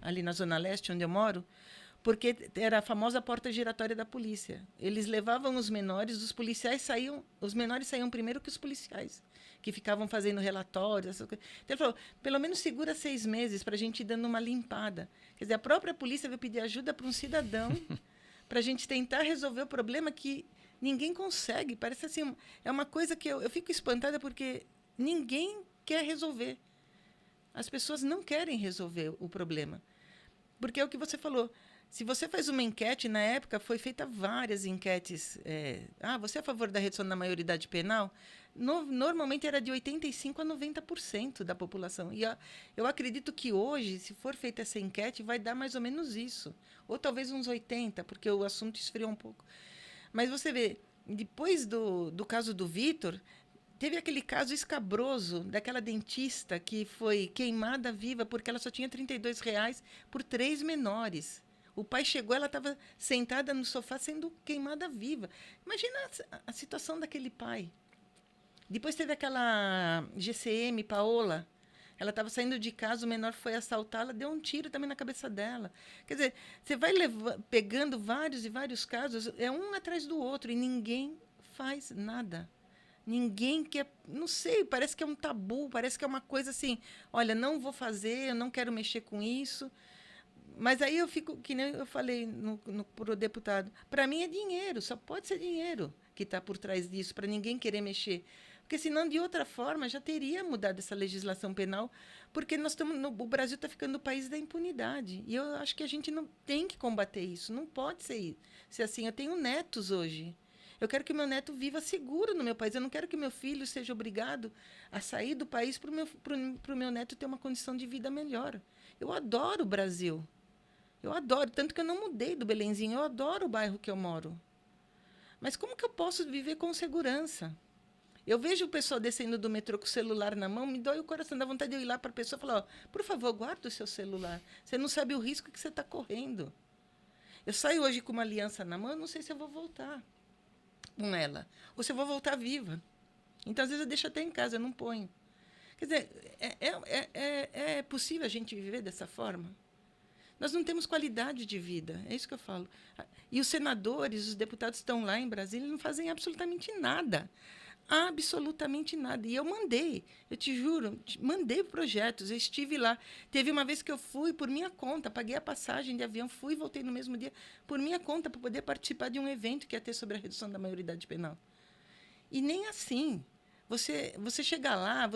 Speaker 3: ali na Zona Leste, onde eu moro, porque era a famosa porta giratória da polícia. Eles levavam os menores, os menores saíam primeiro que os policiais, que ficavam fazendo relatórios, essas coisas. Então ele falou, pelo menos segura 6 meses para a gente ir dando uma limpada. Quer dizer, a própria polícia veio pedir ajuda para um cidadão para a gente tentar resolver o problema que ninguém consegue. Parece assim, é uma coisa que eu fico espantada porque ninguém quer resolver. As pessoas não querem resolver o problema. Porque é o que você falou. Se você faz uma enquete, na época foi feita várias enquetes. Você é a favor da redução da maioridade penal? Normalmente era de 85% a 90% da população. E eu acredito que hoje, se for feita essa enquete, vai dar mais ou menos isso. Ou talvez uns 80%, porque o assunto esfriou um pouco. Mas você vê, depois do caso do Vitor, teve aquele caso escabroso daquela dentista que foi queimada viva porque ela só tinha R$ 32 por 3 menores. O pai chegou, ela estava sentada no sofá sendo queimada viva. Imagina a situação daquele pai. Depois teve aquela GCM, Paola. Ela estava saindo de casa, o menor foi assaltá-la, deu um tiro também na cabeça dela. Quer dizer, você vai pegando vários e vários casos, é um atrás do outro, e ninguém faz nada. Ninguém quer, não sei, parece que é um tabu, parece que é uma coisa assim, olha, não vou fazer, eu não quero mexer com isso. Mas aí eu fico, que nem eu falei para o deputado, para mim é dinheiro, só pode ser dinheiro que está por trás disso, para ninguém querer mexer. Porque senão, de outra forma, já teria mudado essa legislação penal, porque o Brasil está ficando o país da impunidade. E eu acho que a gente não tem que combater isso, não pode ser assim. Eu tenho netos hoje. Eu quero que o meu neto viva seguro no meu país. Eu não quero que meu filho seja obrigado a sair do país para o meu neto ter uma condição de vida melhor. Eu adoro o Brasil. Eu adoro, tanto que eu não mudei do Belenzinho. Eu adoro o bairro que eu moro. Mas como que eu posso viver com segurança? Eu vejo o pessoal descendo do metrô com o celular na mão, me dói o coração, dá vontade de eu ir lá para a pessoa e falar, por favor, guarda o seu celular. Você não sabe o risco que você está correndo. Eu saio hoje com uma aliança na mão, eu não sei se eu vou voltar com ela, ou se eu vou voltar viva. Então, às vezes, eu deixo até em casa, eu não ponho. Quer dizer, é possível a gente viver dessa forma? Nós não temos qualidade de vida, é isso que eu falo. E os senadores, os deputados estão lá em Brasília e não fazem absolutamente nada. Absolutamente nada. E eu te juro, mandei projetos, eu estive lá. Teve uma vez que eu fui por minha conta, paguei a passagem de avião, fui e voltei no mesmo dia, por minha conta, para poder participar de um evento que ia ter sobre a redução da maioridade penal. E nem assim. Você chega lá,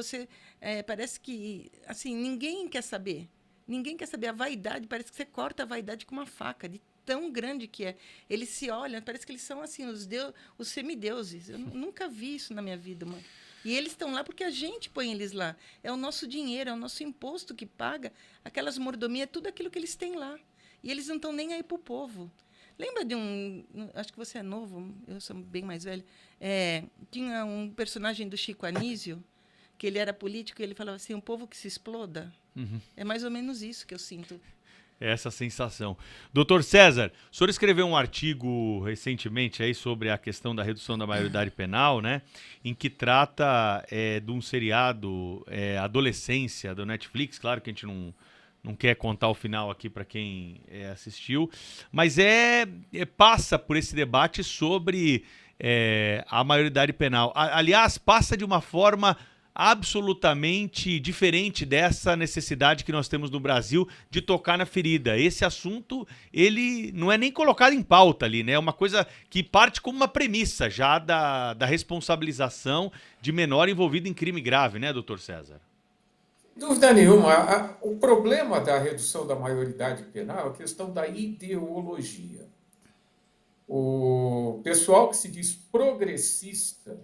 Speaker 3: parece que assim, ninguém quer saber. Ninguém quer saber. A vaidade, parece que você corta a vaidade com uma faca, de tão grande que é. Eles se olham, parece que eles são assim, os semideuses. Eu nunca vi isso na minha vida, mano. E eles estão lá porque a gente põe eles lá. É o nosso dinheiro, é o nosso imposto que paga aquelas mordomias, tudo aquilo que eles têm lá. E eles não estão nem aí para o povo. Lembra de acho que você é novo, eu sou bem mais velho, tinha um personagem do Chico Anísio, que ele era político, e ele falava assim, um povo que se exploda.
Speaker 1: Uhum.
Speaker 3: É mais ou menos isso que eu sinto.
Speaker 1: Essa sensação. Doutor César, o senhor escreveu um artigo recentemente aí sobre a questão da redução da maioridade penal, né? Em que trata de um seriado Adolescência, do Netflix. Claro que a gente não quer contar o final aqui para quem assistiu, mas passa por esse debate sobre a maioridade penal. Aliás, passa de uma forma absolutamente diferente dessa necessidade que nós temos no Brasil de tocar na ferida. Esse assunto, ele não é nem colocado em pauta ali, né? É uma coisa que parte como uma premissa já da responsabilização de menor envolvido em crime grave, né, doutor César?
Speaker 4: Dúvida nenhuma. O problema da redução da maioridade penal é a questão da ideologia. O pessoal que se diz progressista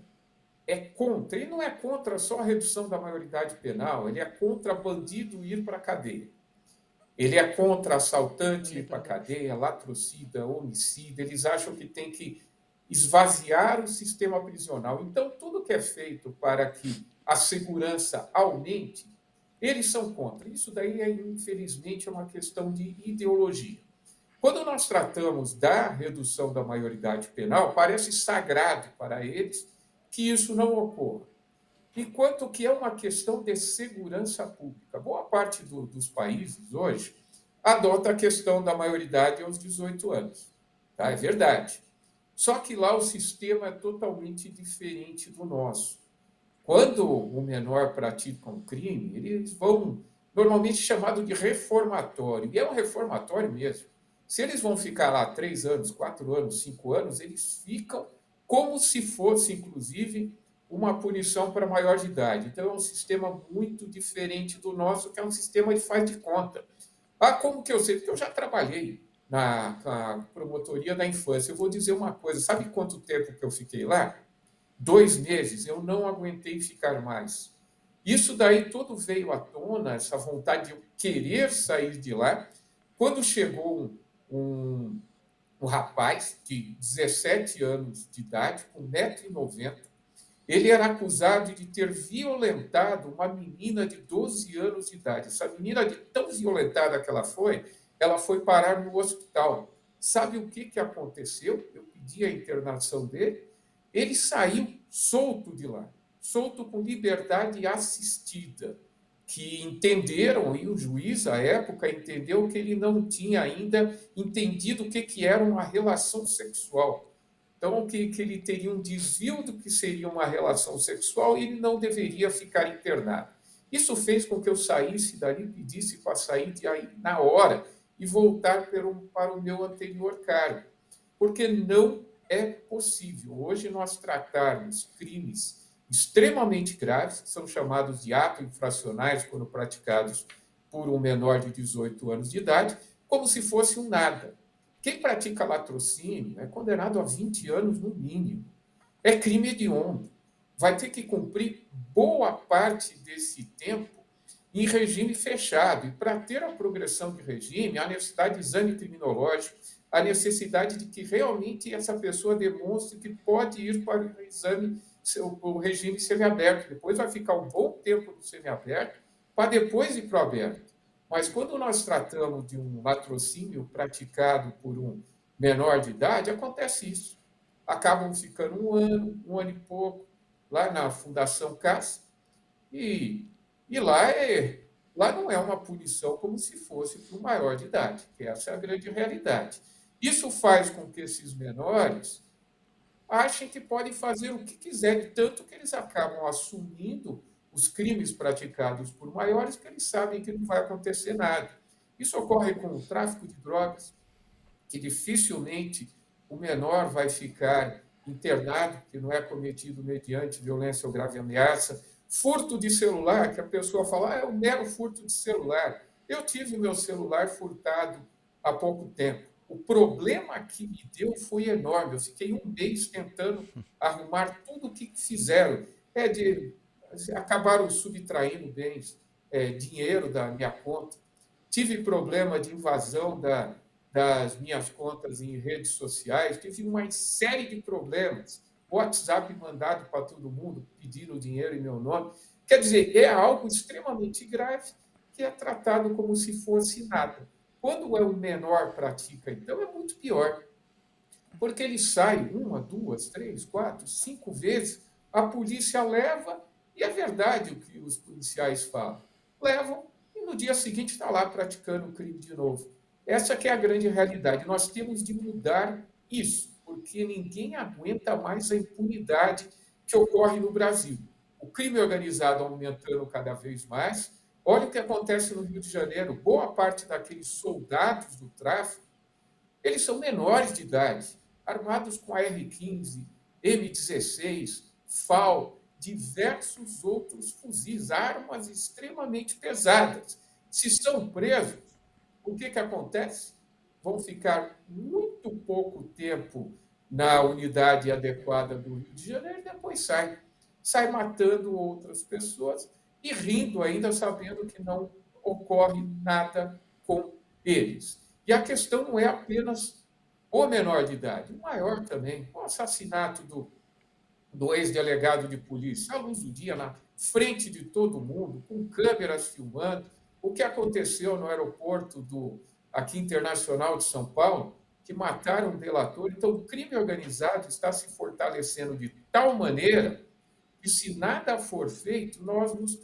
Speaker 4: é contra, ele não é contra só a redução da maioridade penal, ele é contra bandido ir para a cadeia. Ele é contra assaltante ir para a cadeia, latrocida, homicida. Eles acham que tem que esvaziar o sistema prisional. Então, tudo que é feito para que a segurança aumente, eles são contra. Isso daí, infelizmente, é uma questão de ideologia. Quando nós tratamos da redução da maioridade penal, parece sagrado para eles que isso não ocorra. Enquanto que é uma questão de segurança pública. Boa parte dos países hoje adota a questão da maioridade aos 18 anos. Tá? É verdade. Só que lá o sistema é totalmente diferente do nosso. Quando o menor pratica um crime, eles vão, normalmente chamado de reformatório. E é um reformatório mesmo. Se eles vão ficar lá 3 anos, 4 anos, 5 anos, eles ficam como se fosse, inclusive, uma punição para maior de idade. Então, é um sistema muito diferente do nosso, que é um sistema de faz de conta. Ah, como que eu sei? Porque eu já trabalhei na promotoria da infância. Eu vou dizer uma coisa, sabe quanto tempo que eu fiquei lá? 2 meses, eu não aguentei ficar mais. Isso daí tudo veio à tona, essa vontade de eu querer sair de lá, quando chegou um rapaz de 17 anos de idade, com 1,90 m. Ele era acusado de ter violentado uma menina de 12 anos de idade. Essa menina, de tão violentada que ela foi parar no hospital. Sabe o que aconteceu? Eu pedi a internação dele. Ele saiu solto de lá, solto com liberdade assistida, que entenderam, e o juiz, à época, entendeu que ele não tinha ainda entendido o que era uma relação sexual. Então, que ele teria um desvio do que seria uma relação sexual e ele não deveria ficar internado. Isso fez com que eu saísse dali, pedisse para sair de aí na hora e voltar para o meu anterior cargo, porque não é possível hoje nós tratarmos crimes extremamente graves, que são chamados de atos infracionais quando praticados por um menor de 18 anos de idade, como se fosse um nada. Quem pratica latrocínio é condenado a 20 anos no mínimo. É crime hediondo. Vai ter que cumprir boa parte desse tempo em regime fechado. E para ter a progressão de regime, há necessidade de exame criminológico, a necessidade de que realmente essa pessoa demonstre que pode ir para o exame, o regime semiaberto. Depois vai ficar um bom tempo no semiaberto, para depois ir para o aberto. Mas quando nós tratamos de um latrocínio praticado por um menor de idade, acontece isso. Acabam ficando um ano e pouco, lá na Fundação CAS, e lá não é uma punição como se fosse para o maior de idade, que essa é a grande realidade. Isso faz com que esses menores achem que podem fazer o que quiserem, tanto que eles acabam assumindo os crimes praticados por maiores, que eles sabem que não vai acontecer nada. Isso ocorre com o tráfico de drogas, que dificilmente o menor vai ficar internado, que não é cometido mediante violência ou grave ameaça. Furto de celular, que a pessoa fala, é um mero furto de celular. Eu tive meu celular furtado há pouco tempo. O problema que me deu foi enorme. Eu fiquei 1 mês tentando arrumar tudo o que fizeram. Acabaram subtraindo bens, dinheiro da minha conta. Tive problema de invasão das minhas contas em redes sociais. Tive uma série de problemas. WhatsApp mandado para todo mundo, pedindo dinheiro em meu nome. Quer dizer, é algo extremamente grave que é tratado como se fosse nada. Quando o menor pratica, então, é muito pior. Porque ele sai 1, 2, 3, 4, 5 vezes, a polícia leva, e é verdade o que os policiais falam. Levam, e no dia seguinte está lá praticando o crime de novo. Essa que é a grande realidade. Nós temos de mudar isso, porque ninguém aguenta mais a impunidade que ocorre no Brasil. O crime organizado aumentando cada vez mais. Olha o que acontece no Rio de Janeiro. Boa parte daqueles soldados do tráfico, eles são menores de idade, armados com AR-15, M16, FAL, diversos outros fuzis, armas extremamente pesadas. Se são presos, o que acontece? vão ficar muito pouco tempo na unidade adequada do Rio de Janeiro e depois sai matando outras pessoas e rindo ainda, sabendo que não ocorre nada com eles. E a questão não é apenas o menor de idade, o maior também. O assassinato do ex-delegado de polícia, à luz do dia, na frente de todo mundo, com câmeras filmando. O que aconteceu no aeroporto aqui internacional de São Paulo, que mataram um delator. Então, o crime organizado está se fortalecendo de tal maneira que, se nada for feito, nós nos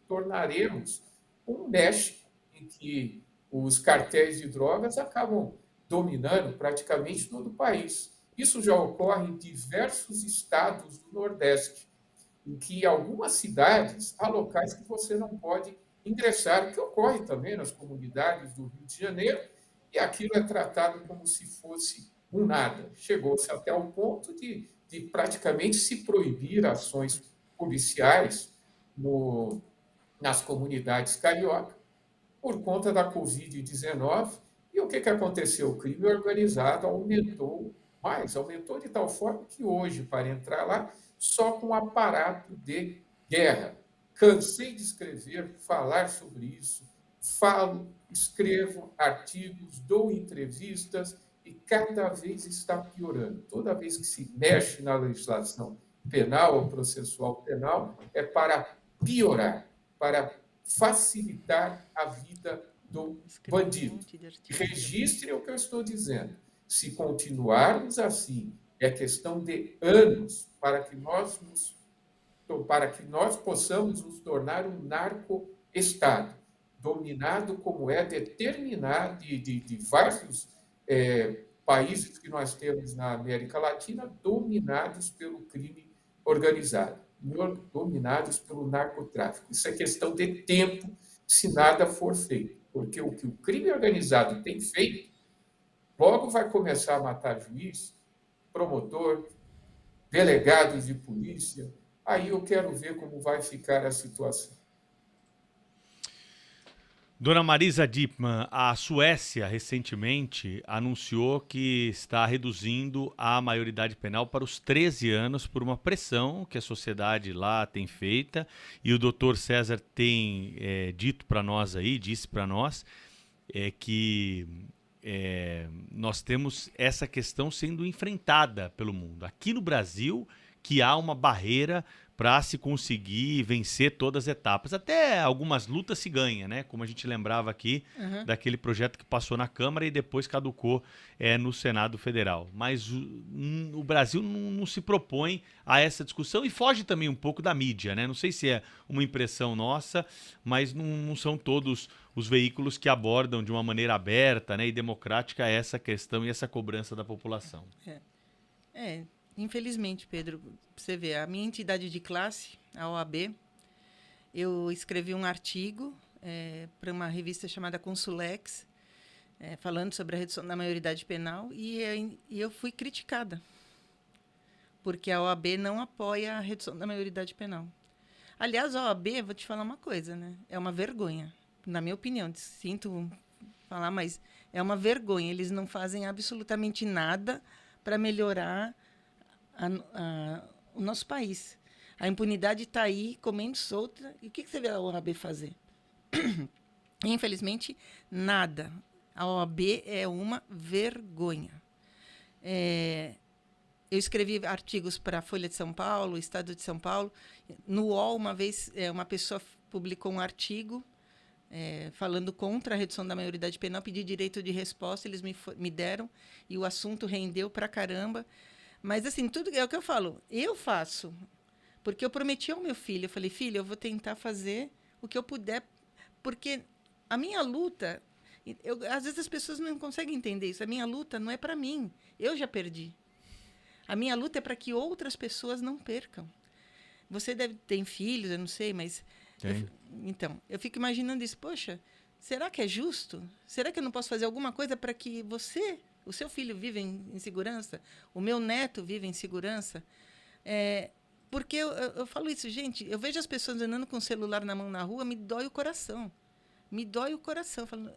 Speaker 4: tornaremos um México em que os cartéis de drogas acabam dominando praticamente todo o país. Isso já ocorre em diversos estados do Nordeste, em que algumas cidades há locais que você não pode ingressar, o que ocorre também nas comunidades do Rio de Janeiro, e aquilo é tratado como se fosse um nada. Chegou-se até o ponto de praticamente se proibir ações policiais nas comunidades carioca por conta da Covid-19. E o que aconteceu? O crime organizado aumentou de tal forma que hoje, para entrar lá, só com aparato de guerra. Cansei de escrever, falar sobre isso, falo, escrevo artigos, dou entrevistas e cada vez está piorando. Toda vez que se mexe na legislação penal ou processual penal, é para piorar, para facilitar a vida do bandido. Registre o que eu estou dizendo. Se continuarmos assim, é questão de anos para que nós possamos nos tornar um narco-estado, dominado como é determinado de vários países que nós temos na América Latina, dominados pelo crime organizado, dominados pelo narcotráfico. Isso é questão de tempo, se nada for feito, porque o que o crime organizado tem feito, logo vai começar a matar juiz, promotor, delegados de polícia. Aí eu quero ver como vai ficar a situação.
Speaker 1: Dona Marisa Diepmann, a Suécia recentemente anunciou que está reduzindo a maioridade penal para os 13 anos por uma pressão que a sociedade lá tem feita, e o doutor César tem disse para nós que nós temos essa questão sendo enfrentada pelo mundo. Aqui no Brasil, que há uma barreira para se conseguir vencer todas as etapas. Até algumas lutas se ganha, né? Como a gente lembrava aqui daquele projeto que passou na Câmara e depois caducou no Senado Federal. Mas o Brasil não se propõe a essa discussão e foge também um pouco da mídia, né? Não sei se é uma impressão nossa, mas não são todos os veículos que abordam de uma maneira aberta, né, e democrática essa questão e essa cobrança da população.
Speaker 3: Infelizmente, Pedro, você vê, a minha entidade de classe, a OAB, eu escrevi um artigo para uma revista chamada Consulex, falando sobre a redução da maioridade penal, e eu fui criticada, porque a OAB não apoia a redução da maioridade penal. Aliás, a OAB, vou te falar uma coisa, né? É uma vergonha, na minha opinião, sinto falar, mas é uma vergonha. Eles não fazem absolutamente nada para melhorar o nosso país. A impunidade está aí, comendo solta. E o que você vê a OAB fazer? Infelizmente, nada. A OAB é uma vergonha. Eu escrevi artigos para a Folha de São Paulo, Estado de São Paulo. No UOL, uma vez, uma pessoa publicou um artigo falando contra a redução da maioridade penal, pedi direito de resposta, eles me deram, e o assunto rendeu pra caramba. Mas, assim, tudo é o que eu falo. Eu faço, porque eu prometi ao meu filho. Eu falei, filho, eu vou tentar fazer o que eu puder, porque a minha luta... às vezes as pessoas não conseguem entender isso. A minha luta não é para mim. Eu já perdi. A minha luta é para que outras pessoas não percam. Você deve ter filhos, eu não sei, mas... Então, eu fico imaginando isso. Poxa, será que é justo? Será que eu não posso fazer alguma coisa para que o seu filho viva em segurança, o meu neto viva em segurança? Porque eu falo isso, gente, eu vejo as pessoas andando com o celular na mão na rua, me dói o coração. Me dói o coração. Eu falo,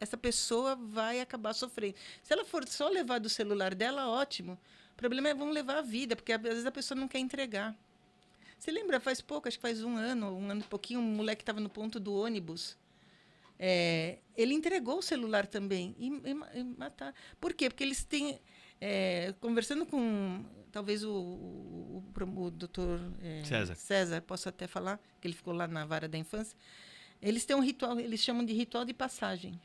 Speaker 3: essa pessoa vai acabar sofrendo. Se ela for só levar do celular dela, ótimo. O problema é vão levar a vida, porque às vezes a pessoa não quer entregar. Você lembra, faz pouco, acho que faz um ano e pouquinho, um moleque estava no ponto do ônibus. Ele entregou o celular também e matar. Por quê? Porque eles têm... conversando com, talvez, o doutor César, posso até falar, que ele ficou lá na vara da infância, eles têm um ritual, eles chamam de ritual de passagem.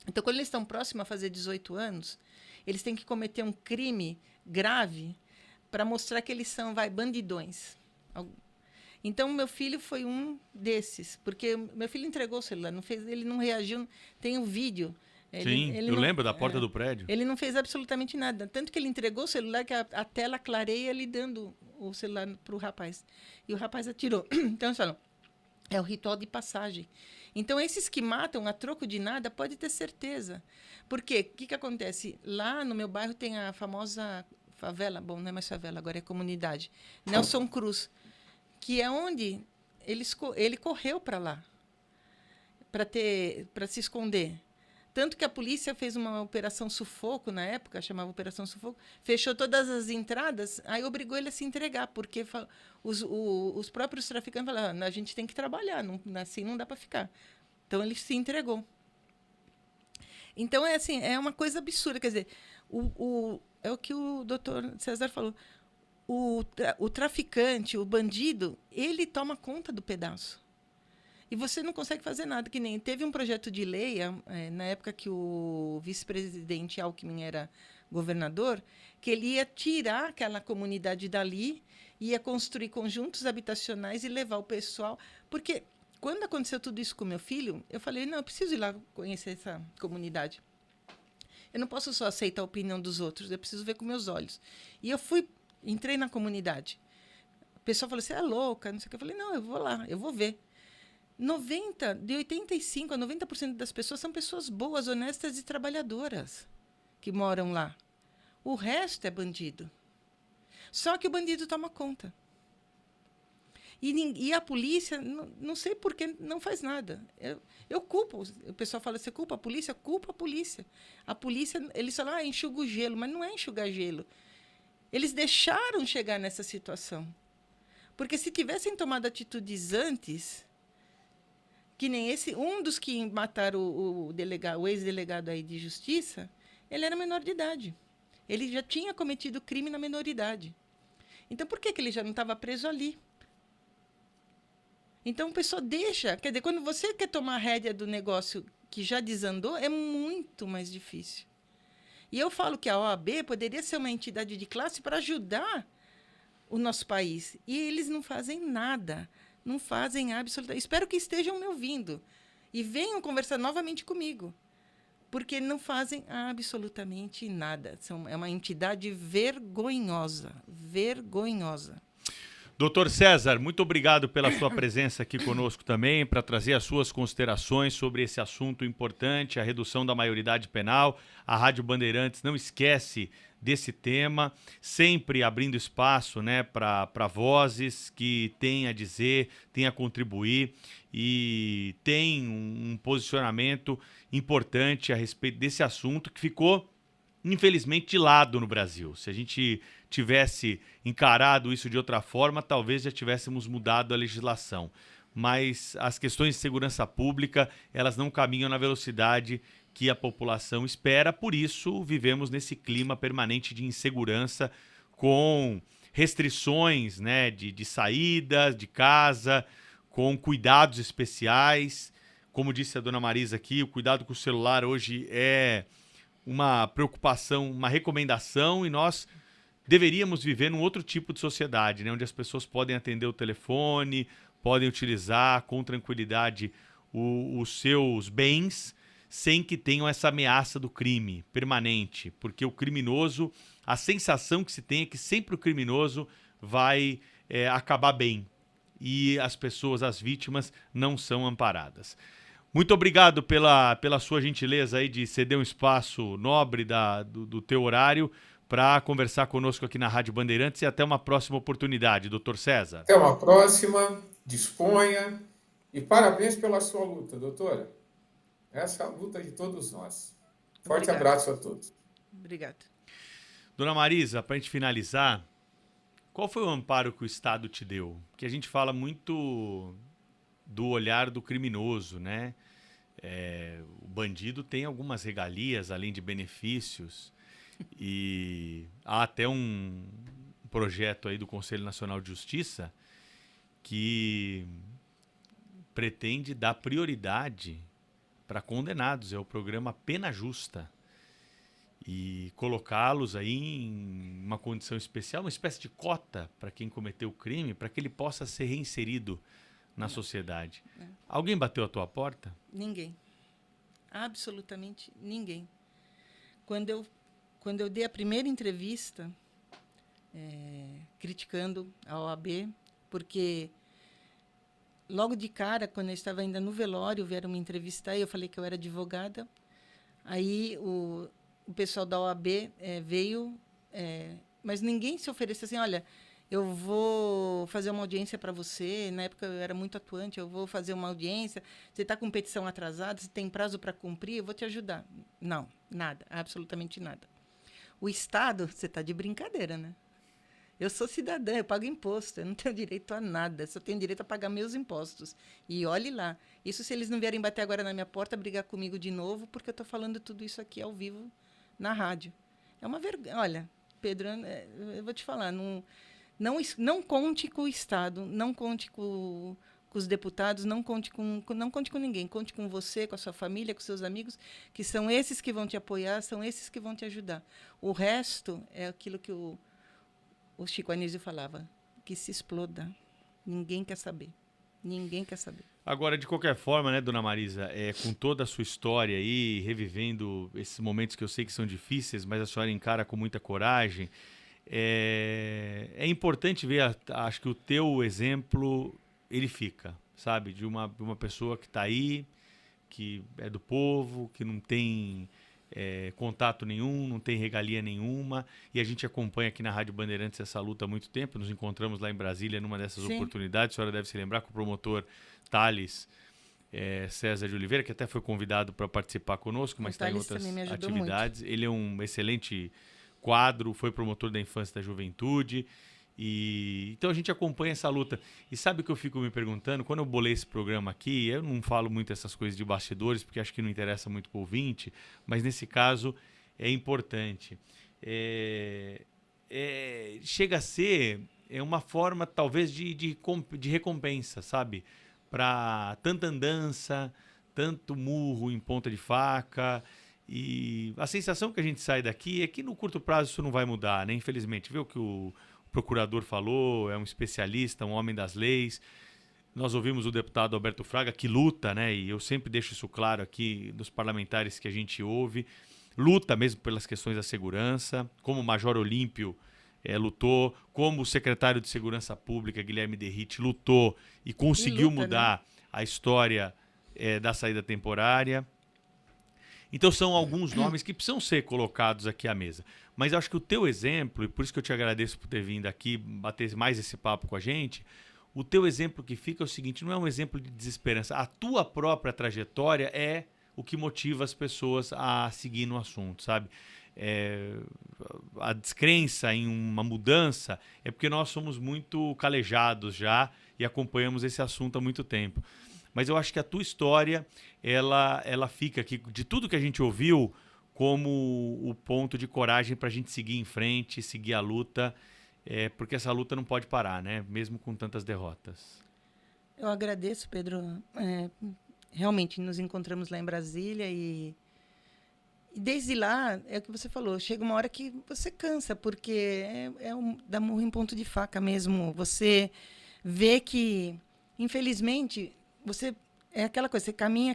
Speaker 3: Então, quando eles estão próximos a fazer 18 anos, eles têm que cometer um crime grave para mostrar que eles são, bandidões. Então, meu filho foi um desses, porque meu filho entregou o celular, ele não reagiu, tem um vídeo.
Speaker 1: Eu lembro da porta do prédio.
Speaker 3: Ele não fez absolutamente nada. Tanto que ele entregou o celular, que a tela clareia ele dando o celular para o rapaz. E o rapaz atirou. Então, eles falam, é o ritual de passagem. Então, esses que matam a troco de nada, pode ter certeza. Por quê? O que acontece? Lá no meu bairro tem a famosa favela, bom, não é mais favela, agora é comunidade, Nelson Cruz, que é onde ele correu para lá, para se esconder. Tanto que a polícia fez uma operação sufoco, na época, chamava Operação Sufoco, fechou todas as entradas, aí obrigou ele a se entregar, porque os próprios traficantes falaram, a gente tem que trabalhar, assim não dá para ficar. Então, ele se entregou. Então, é uma coisa absurda, quer dizer, é o que o doutor César falou, o traficante, o bandido, ele toma conta do pedaço. E você não consegue fazer nada, que nem teve um projeto de lei, na época que o vice-presidente Alckmin era governador, que ele ia tirar aquela comunidade dali, ia construir conjuntos habitacionais e levar o pessoal. Porque quando aconteceu tudo isso com meu filho, eu falei, não, eu preciso ir lá conhecer essa comunidade. Eu não posso só aceitar a opinião dos outros, eu preciso ver com meus olhos. E eu entrei na comunidade. O pessoal falou, você é louca, não sei o que. Eu falei, não, eu vou lá, eu vou ver. De 85% a 90% das pessoas são pessoas boas, honestas e trabalhadoras que moram lá. O resto é bandido. Só que o bandido toma conta. E a polícia, não sei por que não faz nada. Eu culpo. O pessoal fala, você culpa a polícia? Culpa a polícia. A polícia, eles falam, enxuga o gelo. Mas não é enxugar gelo. Eles deixaram chegar nessa situação. Porque se tivessem tomado atitudes antes... Que nem um dos que mataram o ex-delegado aí de justiça, ele era menor de idade. Ele já tinha cometido crime na menoridade. Então, por que ele já não estava preso ali? Então, a pessoa deixa. Quer dizer, quando você quer tomar a rédea do negócio que já desandou, é muito mais difícil. E eu falo que a OAB poderia ser uma entidade de classe para ajudar o nosso país. E eles não fazem nada. Não fazem absolutamente... Espero que estejam me ouvindo e venham conversar novamente comigo, porque não fazem absolutamente nada. É uma entidade vergonhosa, vergonhosa.
Speaker 1: Doutor César, muito obrigado pela sua presença aqui conosco também, para trazer as suas considerações sobre esse assunto importante, a redução da maioridade penal. A Rádio Bandeirantes não esquece desse tema, sempre abrindo espaço, né, para vozes que têm a dizer, têm a contribuir e tem um posicionamento importante a respeito desse assunto que ficou, infelizmente, de lado no Brasil. Se a gente tivesse encarado isso de outra forma, talvez já tivéssemos mudado a legislação. Mas as questões de segurança pública, elas não caminham na velocidade que a população espera, por isso vivemos nesse clima permanente de insegurança, com restrições, né, de saídas de casa, com cuidados especiais. Como disse a dona Marisa aqui, o cuidado com o celular hoje é uma preocupação, uma recomendação, e nós deveríamos viver num outro tipo de sociedade, né, onde as pessoas podem atender o telefone, podem utilizar com tranquilidade os seus bens, sem que tenham essa ameaça do crime permanente, porque o criminoso, a sensação que se tem é que sempre o criminoso vai acabar bem e as pessoas, as vítimas, não são amparadas. Muito obrigado pela sua gentileza aí de ceder um espaço nobre do teu horário para conversar conosco aqui na Rádio Bandeirantes, e até uma próxima oportunidade, doutor César.
Speaker 4: Até uma próxima, disponha, e parabéns pela sua luta, doutora. Essa é a luta de todos nós. Forte
Speaker 3: Obrigada.
Speaker 4: abraço a todos.
Speaker 3: Obrigada.
Speaker 1: Dona Marisa, para a gente finalizar, qual foi o amparo que o Estado te deu? Porque a gente fala muito do olhar do criminoso, né? O bandido tem algumas regalias, além de benefícios, e há até um projeto aí do Conselho Nacional de Justiça que pretende dar prioridade para condenados, é o programa Pena Justa, e colocá-los aí em uma condição especial, uma espécie de cota para quem cometeu o crime, para que ele possa ser reinserido na sociedade. Alguém bateu a tua porta?
Speaker 3: Ninguém. Absolutamente ninguém. Quando eu dei a primeira entrevista criticando a OAB, porque logo de cara, quando eu estava ainda no velório, vieram me entrevistar e eu falei que eu era advogada. Aí o pessoal da OAB veio, mas ninguém se ofereceu assim, olha, eu vou fazer uma audiência para você. Na época eu era muito atuante, eu vou fazer uma audiência. Você está com petição atrasada, você tem prazo para cumprir, eu vou te ajudar. Não, nada, absolutamente nada. O Estado, você está de brincadeira, né? Eu sou cidadã, eu pago imposto, eu não tenho direito a nada, só tenho direito a pagar meus impostos. E olhe lá, isso se eles não vierem bater agora na minha porta, brigar comigo de novo, porque eu estou falando tudo isso aqui ao vivo na rádio. É uma vergonha. Olha, Pedro, eu vou te falar, não conte com o Estado, não conte com os deputados, não conte com ninguém. Conte com você, com a sua família, com seus amigos, que são esses que vão te apoiar, são esses que vão te ajudar. O resto é aquilo que o Chico Anísio falava, que se exploda. Ninguém quer saber. Ninguém quer saber.
Speaker 1: Agora, de qualquer forma, né, Dona Marisa, com toda a sua história aí, revivendo esses momentos que eu sei que são difíceis, mas a senhora encara com muita coragem, é importante ver, acho que o teu exemplo, ele fica, sabe? De uma pessoa que está aí, que é do povo, que não tem contato nenhum, não tem regalia nenhuma, e a gente acompanha aqui na Rádio Bandeirantes essa luta há muito tempo. Nos encontramos lá em Brasília numa dessas oportunidades. A senhora deve se lembrar, com o promotor Thales César de Oliveira, que até foi convidado para participar conosco, mas está em outras atividades. Muito. Ele é um excelente quadro, foi promotor da infância e da juventude, então a gente acompanha essa luta. E sabe o que eu fico me perguntando? Quando eu bolei esse programa aqui, eu não falo muito essas coisas de bastidores, porque acho que não interessa muito para o ouvinte, mas nesse caso é importante. Chega a ser uma forma, talvez, de recompensa, sabe? Para tanta andança, tanto murro em ponta de faca. E a sensação que a gente sai daqui é que no curto prazo isso não vai mudar, né? Infelizmente, vê o que o procurador falou, é um especialista, um homem das leis. Nós ouvimos o deputado Alberto Fraga, que luta, né? E eu sempre deixo isso claro aqui dos parlamentares que a gente ouve, luta mesmo pelas questões da segurança, como o Major Olímpio lutou, como o secretário de Segurança Pública, Guilherme Derrite, lutou e conseguiu mudar, né, a história da saída temporária. Então são alguns nomes que precisam ser colocados aqui à mesa. Mas eu acho que o teu exemplo, e por isso que eu te agradeço por ter vindo aqui bater mais esse papo com a gente, o teu exemplo que fica é o seguinte: não é um exemplo de desesperança. A tua própria trajetória é o que motiva as pessoas a seguir no assunto, sabe? A descrença em uma mudança é porque nós somos muito calejados já e acompanhamos esse assunto há muito tempo. Mas eu acho que a tua história, ela fica aqui, de tudo que a gente ouviu, como o ponto de coragem para a gente seguir em frente, seguir a luta, porque essa luta não pode parar, né? Mesmo com tantas derrotas.
Speaker 3: Eu agradeço, Pedro. Realmente, nos encontramos lá em Brasília e desde lá, é o que você falou, chega uma hora que você cansa, porque dá murro em ponto de faca mesmo. Você vê que, infelizmente, é aquela coisa, você caminha,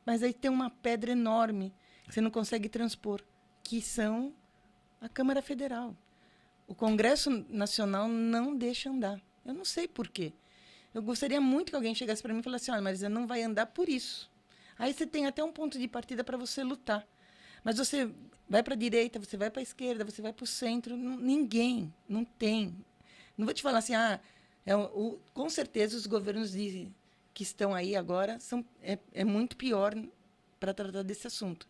Speaker 3: mas aí tem uma pedra enorme que você não consegue transpor, que são a Câmara Federal. O Congresso Nacional não deixa andar. Eu não sei por quê. Eu gostaria muito que alguém chegasse para mim e falasse: olha, Marisa, não vai andar por isso. Aí você tem até um ponto de partida para você lutar. Mas você vai para a direita, você vai para a esquerda, você vai para o centro. Ninguém, não tem. Não vou te falar assim, com certeza os governos que estão aí agora é muito pior para tratar desse assunto.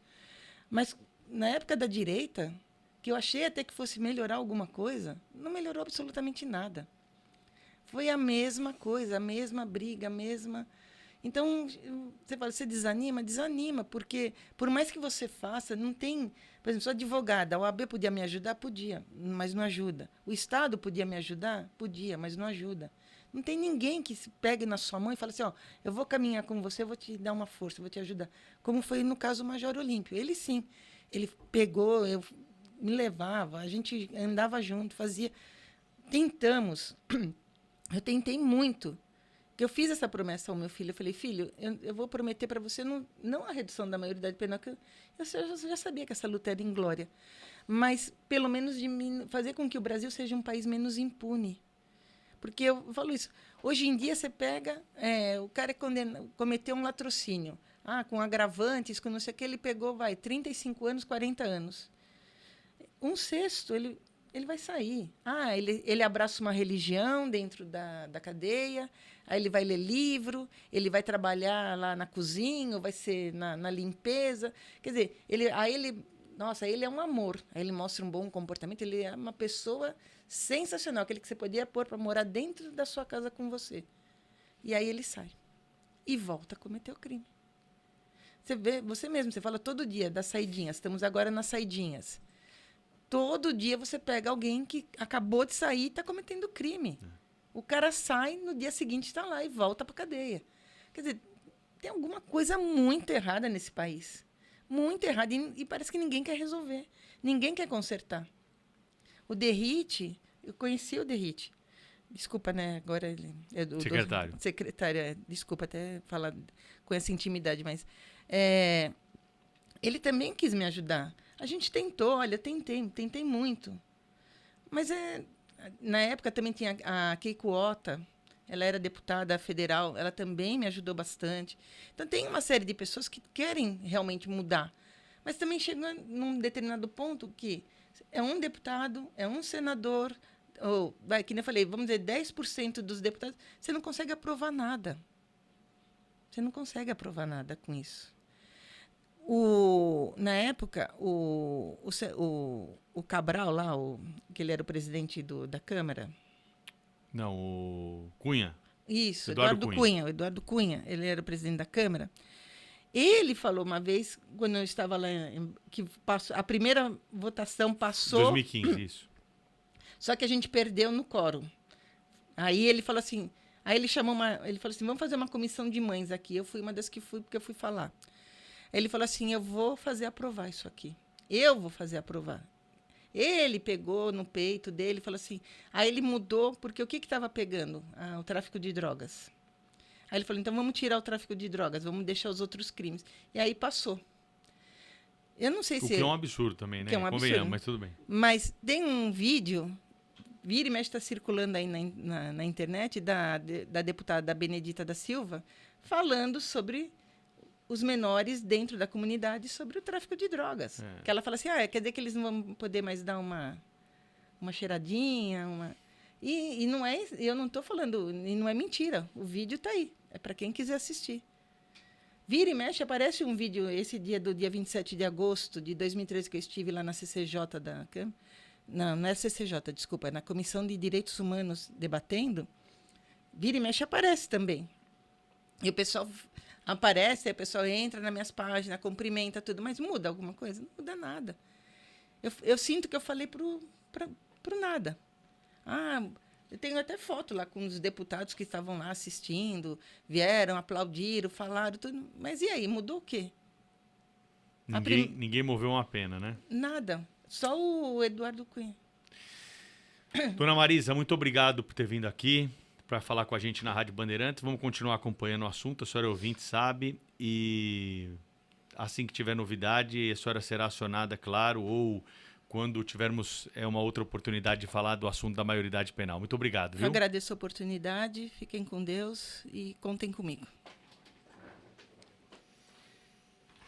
Speaker 3: Mas, na época da direita, que eu achei até que fosse melhorar alguma coisa, não melhorou absolutamente nada. Foi a mesma coisa, a mesma briga, a mesma... Então, você fala, você desanima? Desanima, porque por mais que você faça, não tem... Por exemplo, sou advogada, a OAB podia me ajudar? Podia, mas não ajuda. O Estado podia me ajudar? Podia, mas não ajuda. Não tem ninguém que se pegue na sua mão e fale assim, ó, eu vou caminhar com você, eu vou te dar uma força, eu vou te ajudar. Como foi no caso do Major Olímpio. Ele sim, ele pegou, eu me levava, a gente andava junto, fazia... Tentamos, eu tentei muito. Eu fiz essa promessa ao meu filho. Eu falei, filho, eu vou prometer para você não a redução da maioridade penal, que eu já sabia que essa luta era inglória, mas pelo menos fazer com que o Brasil seja um país menos impune. Porque eu falo isso. Hoje em dia você pega, o cara cometeu um latrocínio, com agravantes, com não sei o que, ele pegou, 35 anos, 40 anos. Um sexto, ele vai sair. Ele abraça uma religião dentro da cadeia, aí ele vai ler livro, ele vai trabalhar lá na cozinha, ou vai ser na limpeza. Quer dizer, nossa, ele é um amor. Aí ele mostra um bom comportamento, ele é uma pessoa sensacional, aquele que você podia pôr para morar dentro da sua casa com você. E aí ele sai e volta a cometer o crime. Você vê, você mesmo, você fala todo dia das saidinhas, estamos agora nas saidinhas. Todo dia você pega alguém que acabou de sair e está cometendo crime. O cara sai, no dia seguinte está lá e volta para a cadeia. Quer dizer, tem alguma coisa muito errada nesse país. Muito errada. E parece que ninguém quer resolver. Ninguém quer consertar. O Derrite, eu conheci o Derrite. Desculpa, né? Agora ele é do
Speaker 1: secretário.
Speaker 3: Secretário, desculpa até falar com essa intimidade, mas ele também quis me ajudar. A gente tentou, olha, tentei muito. Mas na época também tinha a Keiko Ota, ela era deputada federal, ela também me ajudou bastante. Então tem uma série de pessoas que querem realmente mudar. Mas também chega num determinado ponto que é um deputado, é um senador, que nem eu falei, vamos dizer, 10% dos deputados, você não consegue aprovar nada. Você não consegue aprovar nada com isso. Na época, o Cabral lá, que ele era o presidente da Câmara.
Speaker 1: Não, o Cunha.
Speaker 3: Isso, Eduardo Cunha. O Eduardo Cunha, ele era o presidente da Câmara. Ele falou uma vez, quando eu estava lá, que a primeira votação passou...
Speaker 1: 2015, isso.
Speaker 3: Só que a gente perdeu no quórum. Aí ele falou assim... Aí ele ele falou assim, vamos fazer uma comissão de mães aqui. Eu fui uma das que fui, porque eu fui falar. Ele falou assim, eu vou fazer aprovar isso aqui. Eu vou fazer aprovar. Ele pegou no peito dele e falou assim... Aí ele mudou, porque o que estava pegando? O tráfico de drogas. Aí ele falou, então vamos tirar o tráfico de drogas, vamos deixar os outros crimes. E aí passou. Eu não sei se...
Speaker 1: O que é um absurdo também, né?
Speaker 3: Que é um absurdo.
Speaker 1: Mas tudo bem.
Speaker 3: Mas tem um vídeo, vira e mexe está circulando aí na internet, da deputada Benedita da Silva, falando sobre os menores dentro da comunidade, sobre o tráfico de drogas. Que ela fala assim, quer dizer que eles não vão poder mais dar uma cheiradinha, E não é, eu não estou falando, e não é mentira, o vídeo está aí, é para quem quiser assistir. Vira e mexe, aparece um vídeo, esse dia do dia 27 de agosto de 2013, que eu estive lá na CCJ da Câmara, não é CCJ, desculpa, é na Comissão de Direitos Humanos debatendo, vira e mexe aparece também. E o pessoal aparece, aí o pessoal entra nas minhas páginas, cumprimenta tudo, mas muda alguma coisa? Não muda nada. Eu sinto que eu falei pro nada. Eu tenho até foto lá com os deputados que estavam lá assistindo, vieram, aplaudiram, falaram, tudo. Mas e aí, mudou o quê?
Speaker 1: Ninguém moveu uma pena, né?
Speaker 3: Nada, só o Eduardo Cunha.
Speaker 1: Dona Marisa, muito obrigado por ter vindo aqui para falar com a gente na Rádio Bandeirantes. Vamos continuar acompanhando o assunto, a senhora é ouvinte, sabe, e assim que tiver novidade, a senhora será acionada, claro, ou... quando tivermos uma outra oportunidade de falar do assunto da maioridade penal. Muito obrigado, viu?
Speaker 3: Eu agradeço a oportunidade, fiquem com Deus e contem comigo.